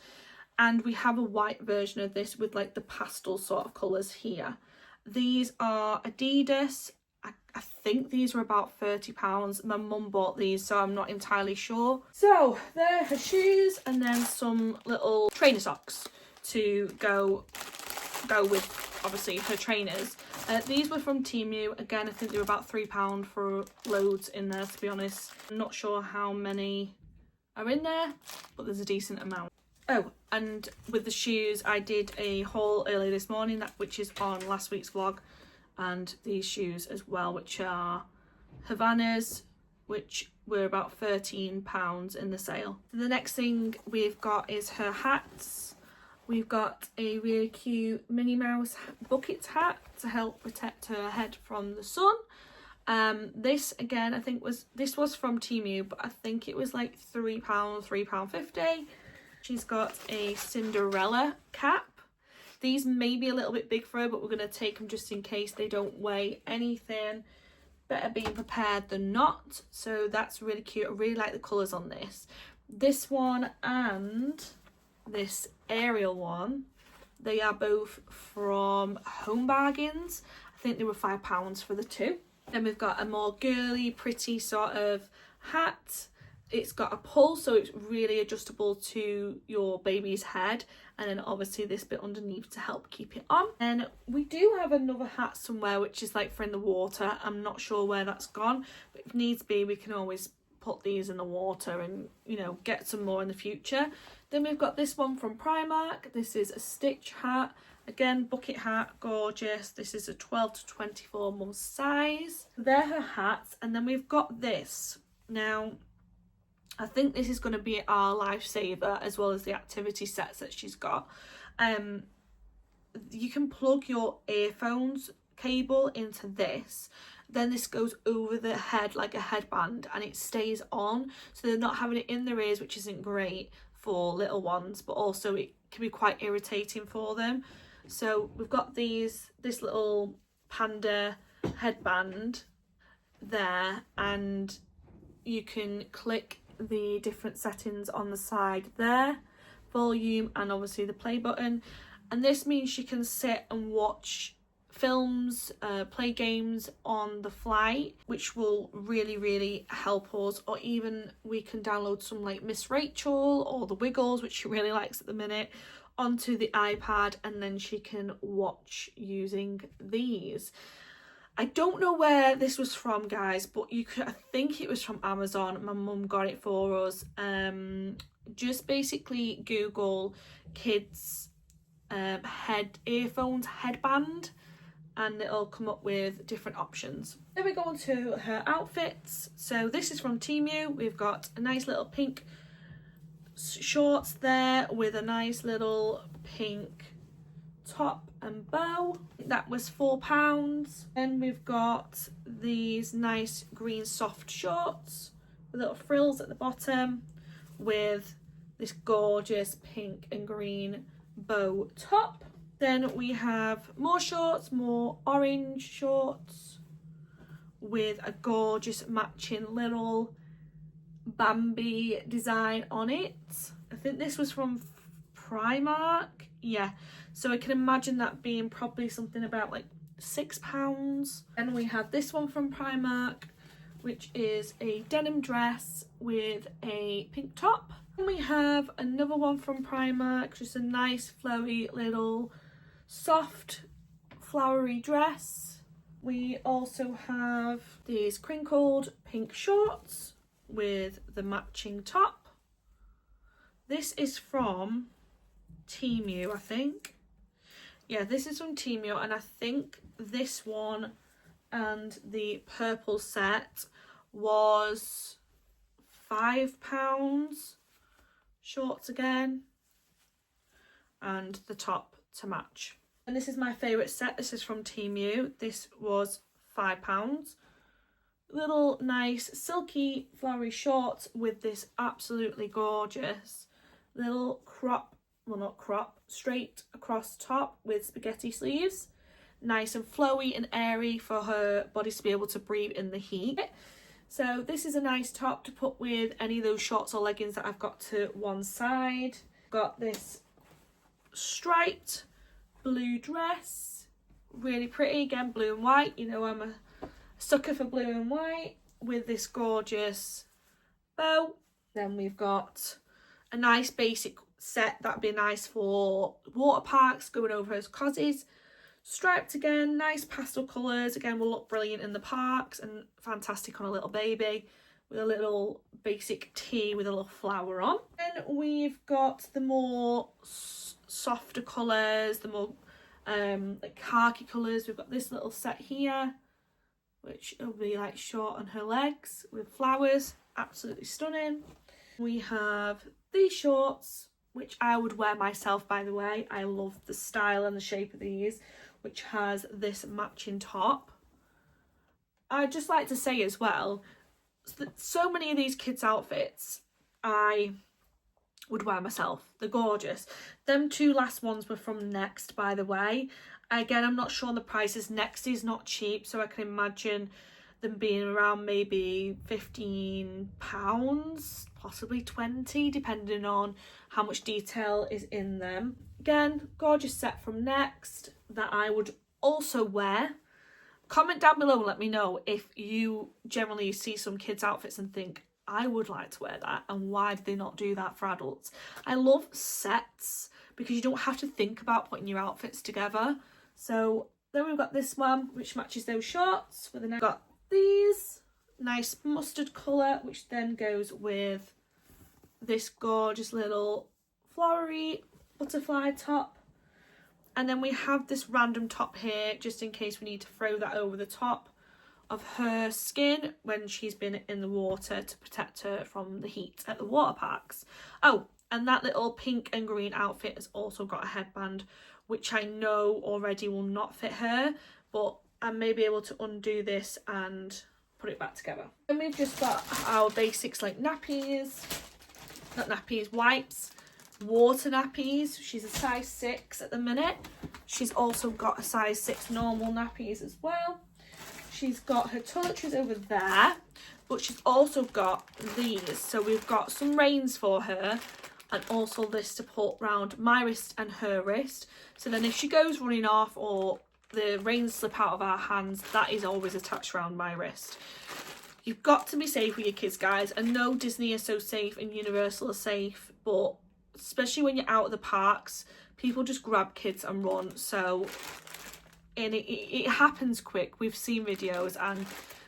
And we have a white version of this with like the pastel sort of colours here. These are Adidas. I think these were about £30. My mum bought these, so I'm not entirely sure. So there are her shoes, and then some little trainer socks to go with, obviously, her trainers. These were from Temu. Again, I think they were about £3 for loads in there, to be honest. I'm not sure how many are in there, but there's a decent amount. Oh, and with the shoes, I did a haul earlier this morning, which is on last week's vlog. And these shoes as well, which are Havanas, which were about £13 in the sale. The next thing we've got is her hats. We've got a really cute Minnie Mouse bucket hat to help protect her head from the sun. This again, I think this was from Temu, but I think it was like £3, £3.50. She's got a Cinderella cap. These may be a little bit big for her, but we're going to take them just in case they don't weigh anything. Better being prepared than not. So that's really cute. I really like the colours on this. This one and this Ariel one, they are both from Home Bargains. I think they were £5 for the two. Then we've got a more girly, pretty sort of hat. It's got a pull, so it's really adjustable to your baby's head, and then obviously this bit underneath to help keep it on. And we do have another hat somewhere which is like for in the water. I'm not sure where that's gone, but if needs be we can always put these in the water and, you know, get some more in the future. Then we've got this one from Primark. This is a stitch hat. Again, bucket hat, gorgeous. This is a 12 to 24 month size. They're her hats. And then we've got this. Now, I think this is going to be our lifesaver, as well as the activity sets that she's got. You can plug your earphones cable into this, then this goes over the head like a headband, and it stays on, so they're not having it in their ears, which isn't great for little ones, but also it can be quite irritating for them. So we've got this little panda headband there, and you can click the different settings on the side there, volume, and obviously the play button. And this means she can sit and watch films, play games on the flight, which will really help us. Or even we can download some like Miss Rachel or the Wiggles, which she really likes at the minute, onto the iPad, and then she can watch using these. I don't know where this was from, guys, but I think it was from Amazon. My mum got it for us. Just basically Google kids earphones headband, and it'll come up with different options. Then we go on to her outfits. So this is from Temu. We've got a nice little pink shorts there with a nice little pink top and bow. That was £4. Then we've got these nice green soft shorts with little frills at the bottom, with this gorgeous pink and green bow top. Then we have more shorts, more orange shorts with a gorgeous matching little Bambi design on it. I think this was from Primark. Yeah, so I can imagine that being probably something about like £6. And we have this one from Primark, which is a denim dress with a pink top. And we have another one from Primark, just a nice flowy little soft flowery dress. We also have these crinkled pink shorts with the matching top. This is from Temu, I think. Yeah, this is from Temu, and I think this one and the purple set was £5. Shorts again, and the top to match. And this is my favourite set. This is from Temu. This was £5. Little nice silky flowery shorts with this absolutely gorgeous little crop, well not crop, straight across top with spaghetti sleeves. Nice and flowy and airy for her body to be able to breathe in the heat. So this is a nice top to put with any of those shorts or leggings that I've got to one side. Got this striped blue dress, really pretty, again blue and white. You know I'm a sucker for blue and white, with this gorgeous bow. Then we've got a nice basic set that'd be nice for water parks, going over as cozies. Striped again, nice pastel colours, again will look brilliant in the parks and fantastic on a little baby, with a little basic tee with a little flower on. Then we've got the more softer colours, the more like khaki colours. We've got this little set here, which will be like short on her legs with flowers, absolutely stunning. We have these shorts, which I would wear myself, by the way. I love the style and the shape of these, which has this matching top. I'd just like to say as well that so many of these kids' outfits I would wear myself. They're gorgeous. Them two last ones were from Next, by the way. Again, I'm not sure on the prices. Next is not cheap, so I can imagine them being around maybe £15, possibly 20, depending on how much detail is in them. Again, gorgeous set from Next that I would also wear. Comment down below and let me know if you generally see some kids' outfits and think, I would like to wear that, and why did they not do that for adults? I love sets because you don't have to think about putting your outfits together. So then we've got this one, which matches those shorts. Got these nice mustard colour, which then goes with this gorgeous little flowery butterfly top. And then we have this random top here, just in case we need to throw that over the top of her skin when she's been in the water to protect her from the heat at the water parks. Oh, and that little pink and green outfit has also got a headband, which I know already will not fit her, but I may be able to undo this and put it back together. And we've just got our basics like nappies, not nappies, wipes, water nappies. She's a size 6 at the minute. She's also got a size 6 normal nappies as well. She's got her toiletries over there, but she's also got these. So we've got some reins for her, and also this to put round my wrist and her wrist. So then if she goes running off or the reins slip out of our hands, that is always attached around my wrist. You've got to be safe with your kids, guys. I know Disney is so safe and Universal is safe, but especially when you're out at the parks, people just grab kids and run. So, and it happens quick. We've seen videos, and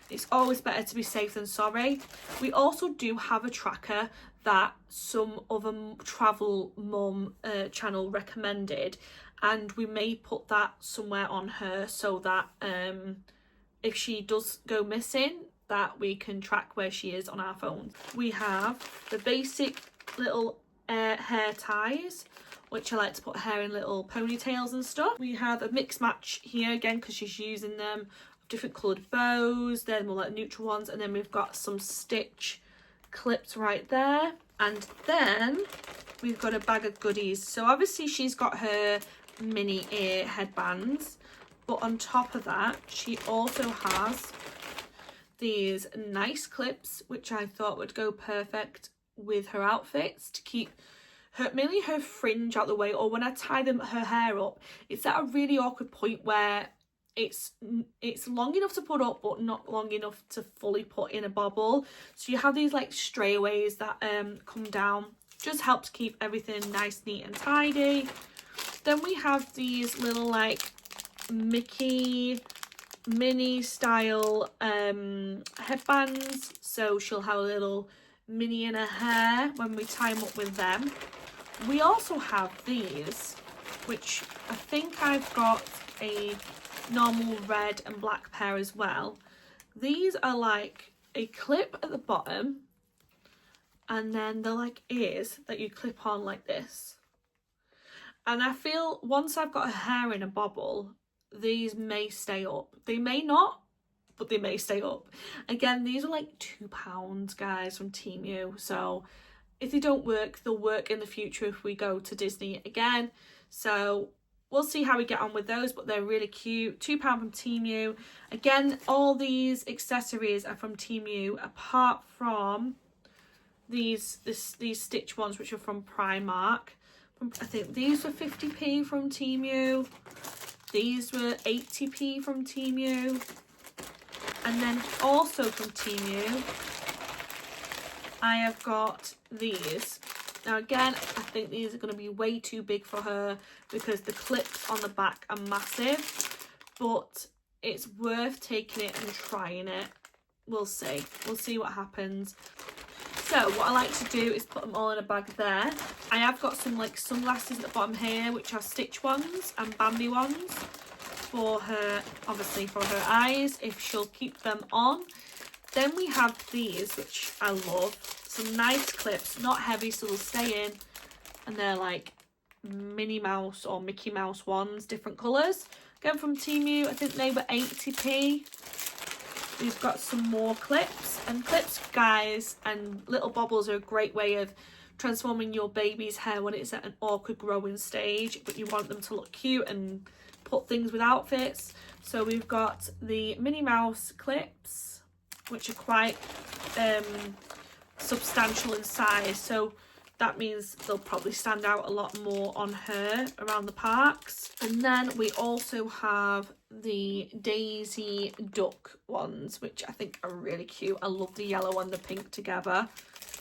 it's always better to be safe than sorry. We also do have a tracker that some other travel mum channel recommended, and we may put that somewhere on her so that if she does go missing, that we can track where she is on our phones. We have the basic little hair ties, which I like to put hair in little ponytails and stuff. We have a mix match here again because she's using them, different coloured bows. They're more like neutral ones, and then we've got some stitch clips right there. And then we've got a bag of goodies. So obviously she's got her mini ear headbands, but on top of that she also has these nice clips, which I thought would go perfect with her outfits to keep her, mainly her fringe out the way, or when I tie her hair up, it's at a really awkward point where it's long enough to put up but not long enough to fully put in a bobble. So you have these like strayaways that come down, just helps keep everything nice, neat and tidy. Then we have these little like Mickey mini style headbands, so she'll have a little Minnie in her hair when we tie them up with them. We also have these, which I think I've got a normal red and black pair as well. These are like a clip at the bottom, and then they're like ears that you clip on like this. And I feel once I've got her hair in a bobble, these may stay up. They may not, but they may stay up. Again, these are like £2, guys, from Temu. So if they don't work, they'll work in the future if we go to Disney again. So we'll see how we get on with those, but they're really cute. £2 from Temu. Again, all these accessories are from Temu, apart from these stitch ones, which are from Primark. I think these were 50p from Temu. These were 80p from Temu. And then also from Temu, I have got these. Now again, I think these are going to be way too big for her because the clips on the back are massive, but it's worth taking it and trying it. We'll see. We'll see what happens. So what I like to do is put them all in a bag there. I have got some like sunglasses at the bottom here, which are Stitch ones and Bambi ones for her, obviously for her eyes, if she'll keep them on. Then we have these, which I love. Some nice clips, not heavy, so they'll stay in. And they're like Minnie Mouse or Mickey Mouse ones, different colours. Again from Temu, I think they were 80p. We've got some more clips. And clips, guys, and little bobbles are a great way of transforming your baby's hair when it's at an awkward growing stage, but you want them to look cute and put things with outfits. So we've got the Minnie Mouse clips, which are quite substantial in size, so that means they'll probably stand out a lot more on her around the parks. And then we also have the Daisy Duck ones, which I think are really cute. I love the yellow and the pink together.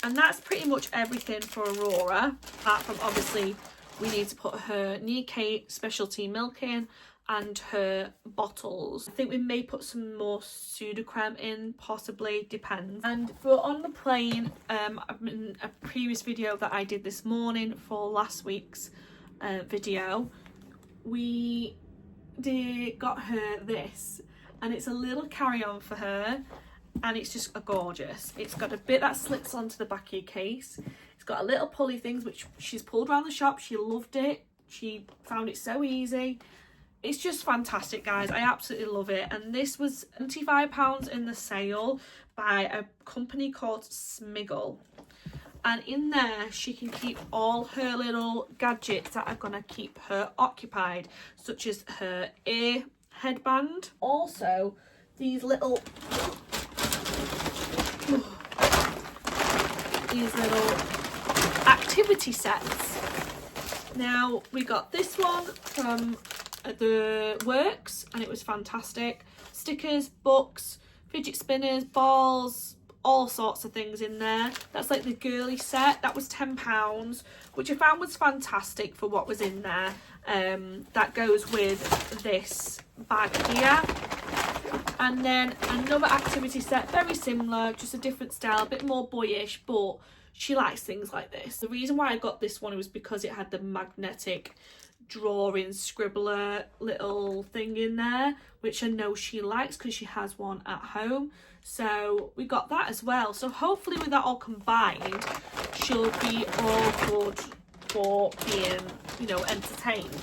And that's pretty much everything for Aurora, apart from obviously we need to put her Kate specialty milk in and her bottles. I think we may put some more Sudocrem in, possibly, depends. And for on the plane, in a previous video that I did this morning for last week's video, we got her this, and it's a little carry-on for her, and it's just gorgeous. It's got a bit that slips onto the back of your case. It's got a little pulley things which she's pulled around the shop. She loved it. She found it so easy. It's just fantastic, guys. I absolutely love it. And this was £25 in the sale by a company called Smiggle. And in there, she can keep all her little gadgets that are going to keep her occupied, such as her ear headband. Also, these little activity sets. Now, we got this one from the Works, and it was fantastic. Stickers, books, fidget spinners, balls, all sorts of things in there. That's like the girly set. That was £10, which I found was fantastic for what was in there. That goes with this bag here. And then another activity set, very similar, just a different style, a bit more boyish, but she likes things like this. The reason why I got this one was because it had the magnetic drawing scribbler little thing in there, which I know she likes because she has one at home. So we got that as well. So hopefully with that all combined, she'll be all good for being, you know, entertained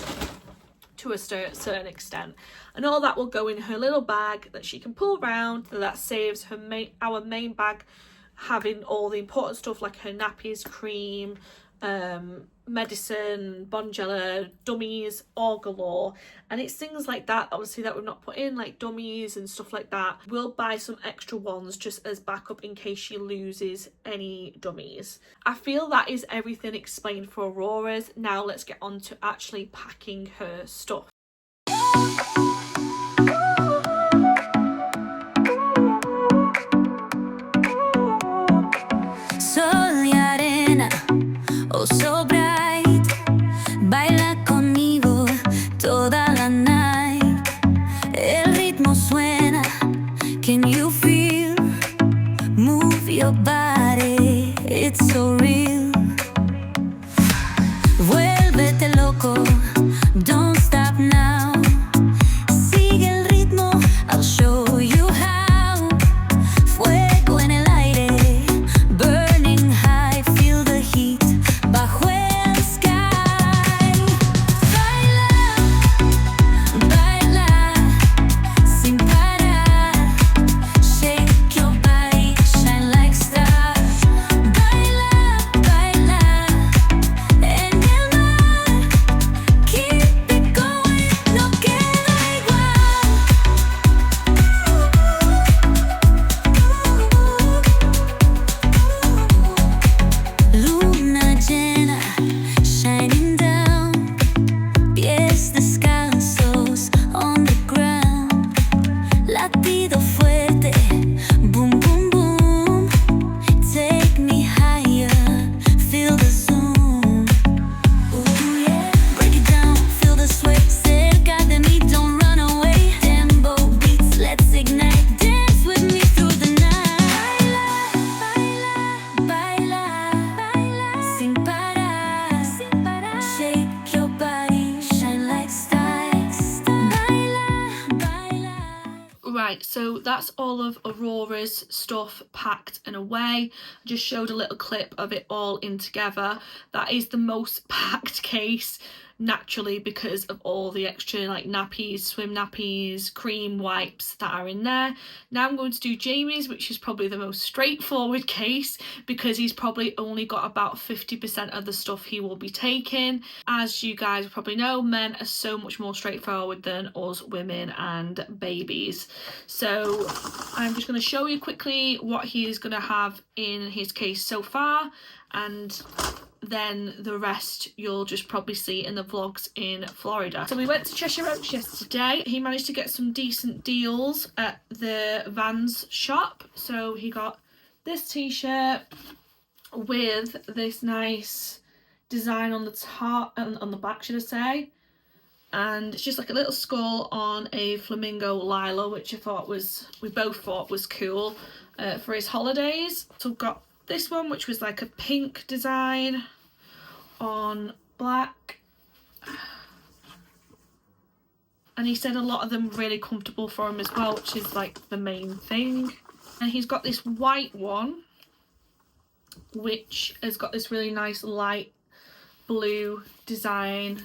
to a certain extent. And all that will go in her little bag that she can pull around. That saves her our main bag having all the important stuff like her nappies, cream, medicine, Bonjela, dummies, all galore. And it's things like that, obviously, that we've not put in, like dummies and stuff like that. We'll buy some extra ones just as backup in case she loses any dummies. I feel that is everything explained for Aurora's. Now let's get on to actually packing her stuff. Oh, so bright, baila conmigo toda la night. El ritmo suena, can you feel? Move your body, it's so real. Vuélvete loco, don't stop now. Sigue el ritmo, I'll show you how. Fuego en el aire, burning high, feel the heat. Bajo el sky, baila, baila, sin parar. Shake your body, shine like stars. Baila, so that's all of Aurora's stuff packed and away. I just showed a little clip of it all in together. That is the most packed case, naturally, because of all the extra like nappies, swim nappies, cream, wipes that are in there. Now I'm going to do Jamie's, which is probably the most straightforward case because he's probably only got about 50% of the stuff he will be taking. As you guys probably know, men are so much more straightforward than us women and babies. So I'm just going to show you quickly what he is going to have in his case so far, and then the rest you'll just probably see in the vlogs in Florida. So we went to Cheshire Oaks yesterday. He managed to get some decent deals at the Vans shop. So he got this t-shirt with this nice design on the top and on the back, should I say, and it's just like a little skull on a flamingo lila, which we both thought was cool for his holidays. So we've got this one, which was like a pink design on black, and he said a lot of them really comfortable for him as well, which is like the main thing. And he's got this white one, which has got this really nice light blue design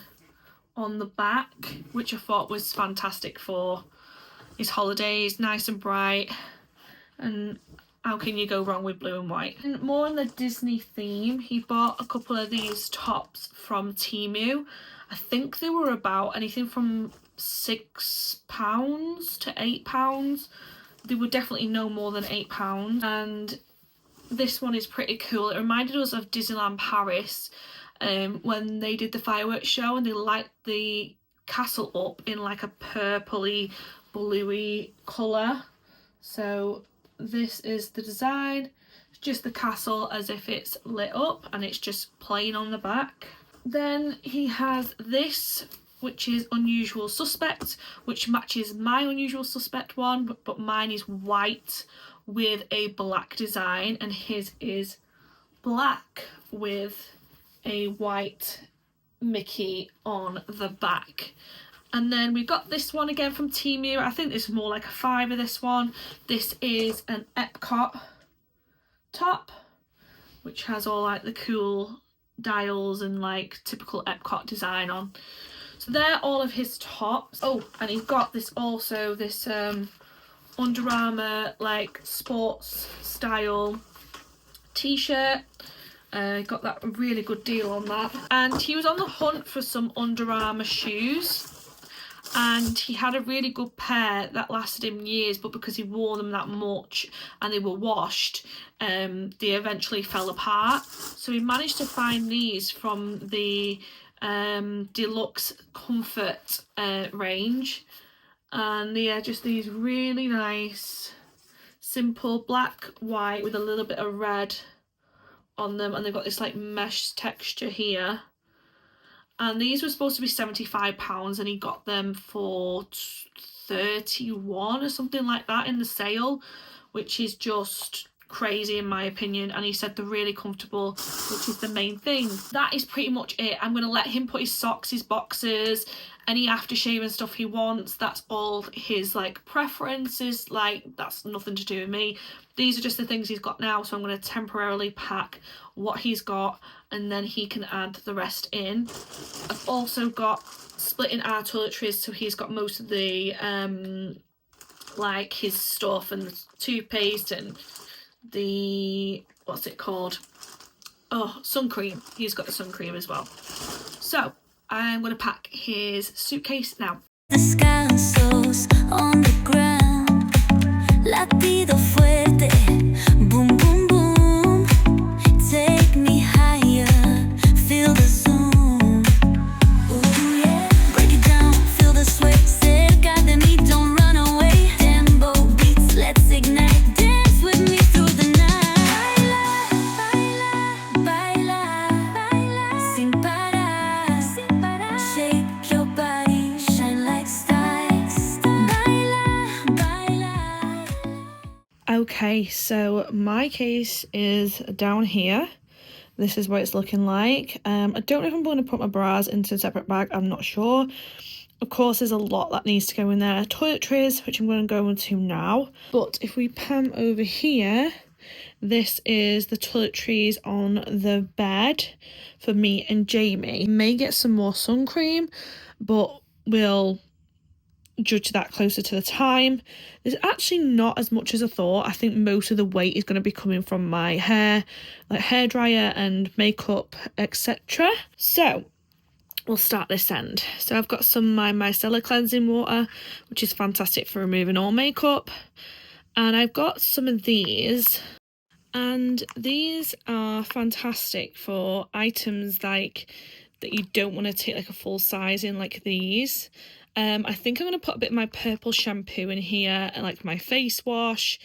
on the back, which I thought was fantastic for his holidays, nice and bright, and how can you go wrong with blue and white? And more on the Disney theme, he bought a couple of these tops from Temu. I think they were about anything from £6 to £8. They were definitely no more than £8. And this one is pretty cool. It reminded us of Disneyland Paris when they did the fireworks show and they light the castle up in like a purpley bluey colour. So this is the design. It's just the castle as if it's lit up and it's just plain on the back. Then he has this, which is Unusual Suspect, which matches my Unusual Suspect one, but mine is white with a black design and his is black with a white Mickey on the back. And then we've got this one again from Temu. I think this is more like a £5, this one. This is an Epcot top, which has all like the cool dials and like typical Epcot design on. So they're all of his tops. Oh, and he's got this also, this Under Armour like sports style t-shirt. Got that really good deal on that. And he was on the hunt for some Under Armour shoes. And he had a really good pair that lasted him years, but because he wore them that much and they were washed, they eventually fell apart. So he managed to find these from the Deluxe Comfort range. And they are just these really nice, simple black, white with a little bit of red on them. And they've got this like mesh texture here. And these were supposed to be £75 and he got them for 31 or something like that in the sale, which is just crazy in my opinion. And he said they're really comfortable, which is the main thing. That is pretty much it. I'm going to let him put his socks, his boxers, any aftershave and stuff he wants. That's all his like preferences, like that's nothing to do with me. These are just the things he's got now, so I'm going to temporarily pack what he's got and then he can add the rest in. I've also got split in our toiletries, so he's got most of the like his stuff and the toothpaste and the, what's it called, oh, sun cream. He's got the sun cream as well. So I'm going to pack his suitcase now. Descansos on the ground, latido fuerte, boom boom boom, take me higher, feel the zoom, ooh yeah, break it down, feel the sway, cerca de mí, don't run away, tempo beats, let's ignite, dance with me through the night, baila, baila, baila, sin parar, shake your body, shine like stars, baila, baila. Okay, so my case is down here. This is what it's looking like. I don't know if I'm going to put my bras into a separate bag, I'm not sure. Of course, there's a lot that needs to go in there. Toiletries, which I'm going to go into now. But if we pan over here, this is the toiletries on the bed for me and Jamie. May get some more sun cream, but we'll judge that closer to the time. There's actually not as much as I thought. I think most of the weight is going to be coming from my hair, like hairdryer and makeup, etc. So we'll start this end. So I've got some of my micellar cleansing water, which is fantastic for removing all makeup. And I've got some of these. And these are fantastic for items like that you don't want to take like a full size in, like these. I think I'm going to put a bit of my purple shampoo in here and like my face wash.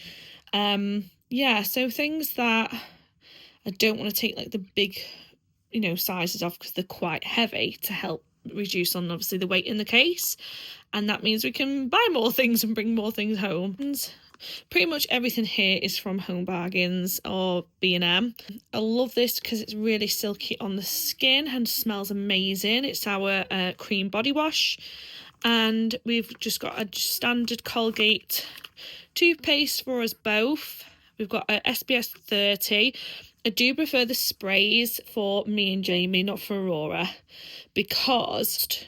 Yeah, so things that I don't want to take like the big, you know, sizes off because they're quite heavy, to help reduce on obviously the weight in the case. And that means we can buy more things and bring more things home. And pretty much everything here is from Home Bargains or B&M. I love this because it's really silky on the skin and smells amazing. It's our cream body wash. And we've just got a standard Colgate toothpaste for us both. We've got a SBS 30. I do prefer the sprays for me and Jamie, not for Aurora, because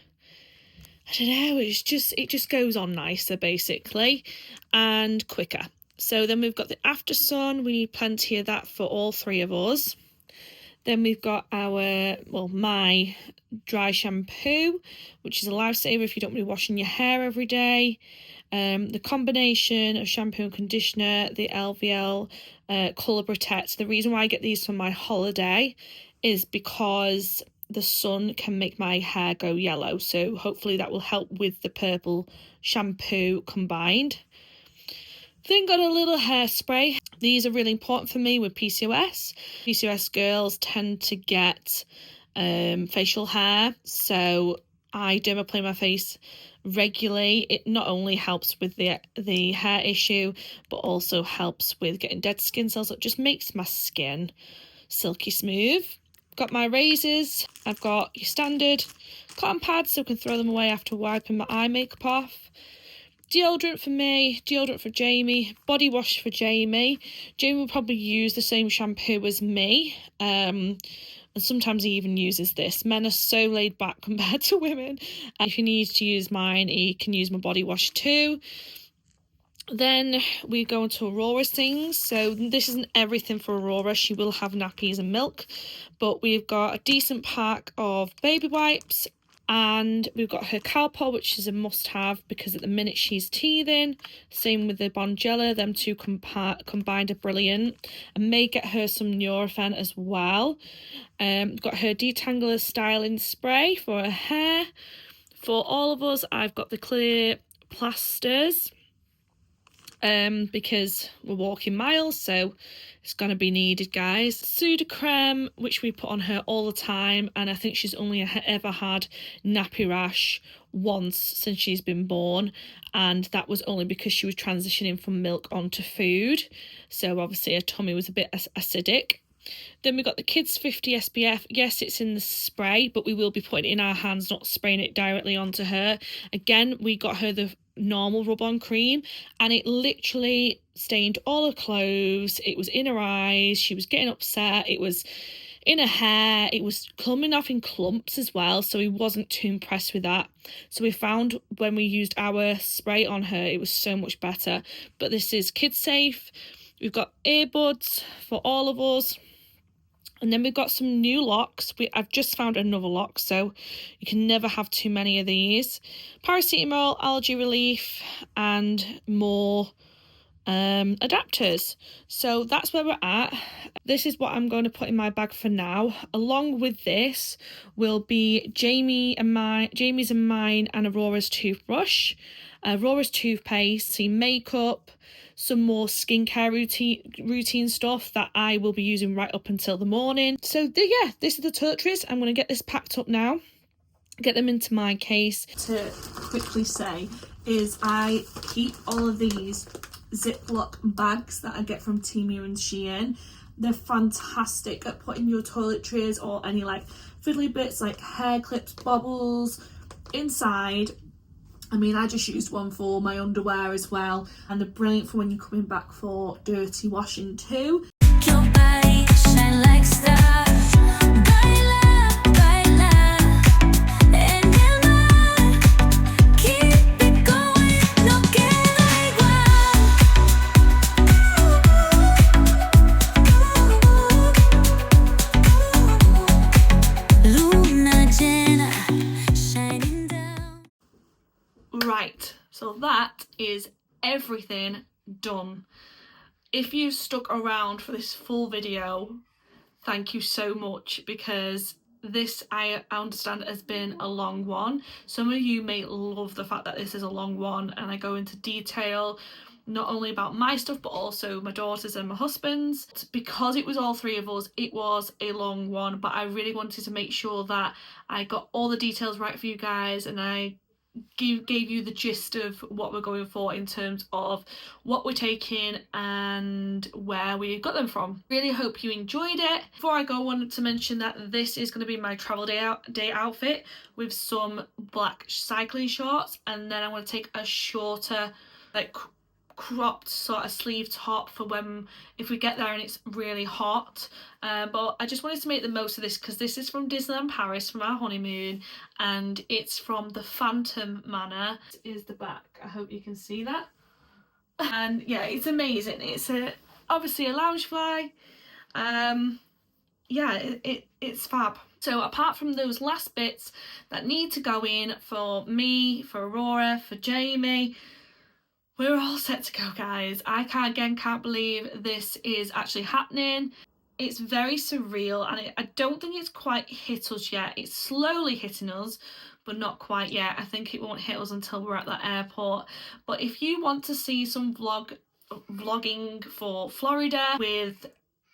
I don't know, it just goes on nicer basically and quicker. So then we've got the After Sun. We need plenty of that for all three of us. Then we've got my dry shampoo, which is a lifesaver if you don't want to be washing your hair every day. The combination of shampoo and conditioner, the LVL Colour Protect. The reason why I get these for my holiday is because the sun can make my hair go yellow. So hopefully that will help with the purple shampoo combined. Then got a little hairspray. These are really important for me with PCOS. PCOS girls tend to get facial hair, so I dermaplane my face regularly. It not only helps with the hair issue, but also helps with getting dead skin cells. It just makes my skin silky smooth. Got my razors. I've got your standard cotton pads, so I can throw them away after wiping my eye makeup off. Deodorant for me, deodorant for Jamie, body wash for Jamie. Jamie will probably use the same shampoo as me, and sometimes he even uses this. Men are so laid back compared to women. And if he needs to use mine, he can use my body wash too. Then we go into Aurora's things. So this isn't everything for Aurora. She will have nappies and milk, but we've got a decent pack of baby wipes. And we've got her Calpol, which is a must-have because at the minute she's teething. Same with the Bonjela. Them two combined are brilliant. I may get her some Nurofen as well. Got her Detangler Styling Spray for her hair. For all of us, I've got the clear plasters. Because we're walking miles, so it's going to be needed, guys. Sudocrem, which we put on her all the time, and I think she's only ever had nappy rash once since she's been born, and that was only because she was transitioning from milk onto food, so obviously her tummy was a bit acidic. Then we got the Kids 50 SPF. Yes, it's in the spray, but we will be putting it in our hands, not spraying it directly onto her. Again, we got her the normal rub-on cream, and it literally stained all her clothes. It was in her eyes. She was getting upset. It was in her hair. It was coming off in clumps as well, so he wasn't too impressed with that. So we found when we used our spray on her, it was so much better. But this is kid safe. We've got earbuds for all of us. And then we've got some new locks. I've just found another lock, so you can never have too many of these. Paracetamol, allergy relief, and more adapters. So that's where we're at. This is what I'm going to put in my bag for now. Along with this will be Jamie's and mine and Aurora's toothbrush, Aurora's toothpaste, some makeup, some more skincare routine stuff that I will be using right up until the morning. So yeah, this is the toiletries. I'm going to get this packed up now, get them into my case. To quickly say is I keep all of these Ziploc bags that I get from Temu and Shein. They're fantastic at putting your toiletries or any like fiddly bits like hair clips, bobbles inside. I mean, I just used one for my underwear as well, and they're brilliant for when you're coming back for dirty washing too. Your body shine like stars. Baila, baila. En el mar. Keep it going. No queda igual. Luna llena, shining down. Right, so that is everything done. If you stuck around for this full video, thank you so much, because this, I understand, has been a long one. Some of you may love the fact that this is a long one and I go into detail not only about my stuff but also my daughter's and my husband's. Because it was all three of us, it was a long one, but I really wanted to make sure that I got all the details right for you guys, and I gave you the gist of what we're going for in terms of what we're taking and where we got them from. Really hope you enjoyed it. Before I go, I wanted to mention that this is going to be my travel day outfit with some black cycling shorts, and then I'm going to take a shorter, like, cropped sort of sleeve top for when, if we get there and it's really hot. But I just wanted to make the most of this because this is from Disneyland Paris, from our honeymoon, and it's from the Phantom Manor. This is the back. I hope you can see that. And yeah, it's amazing. It's obviously a Loungefly. Yeah, it's fab. So apart from those last bits that need to go in for me, for Aurora, for Jamie, we're all set to go, guys. I can't believe this is actually happening. It's very surreal, and I don't think it's quite hit us yet. It's slowly hitting us, but not quite yet. I think it won't hit us until we're at that airport. But if you want to see some vlogging for Florida with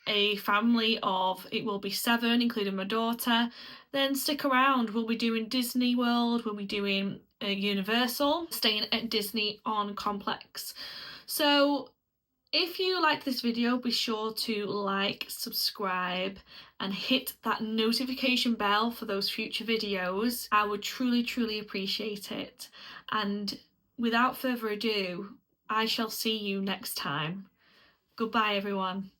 a family of, it will be 7, including my daughter, then stick around. We'll be doing Disney World, we'll be doing Universal, staying at Disney on Complex. So if you like this video, be sure to like, subscribe, and hit that notification bell for those future videos. I would truly appreciate it. And without further ado, I shall see you next time. Goodbye, everyone.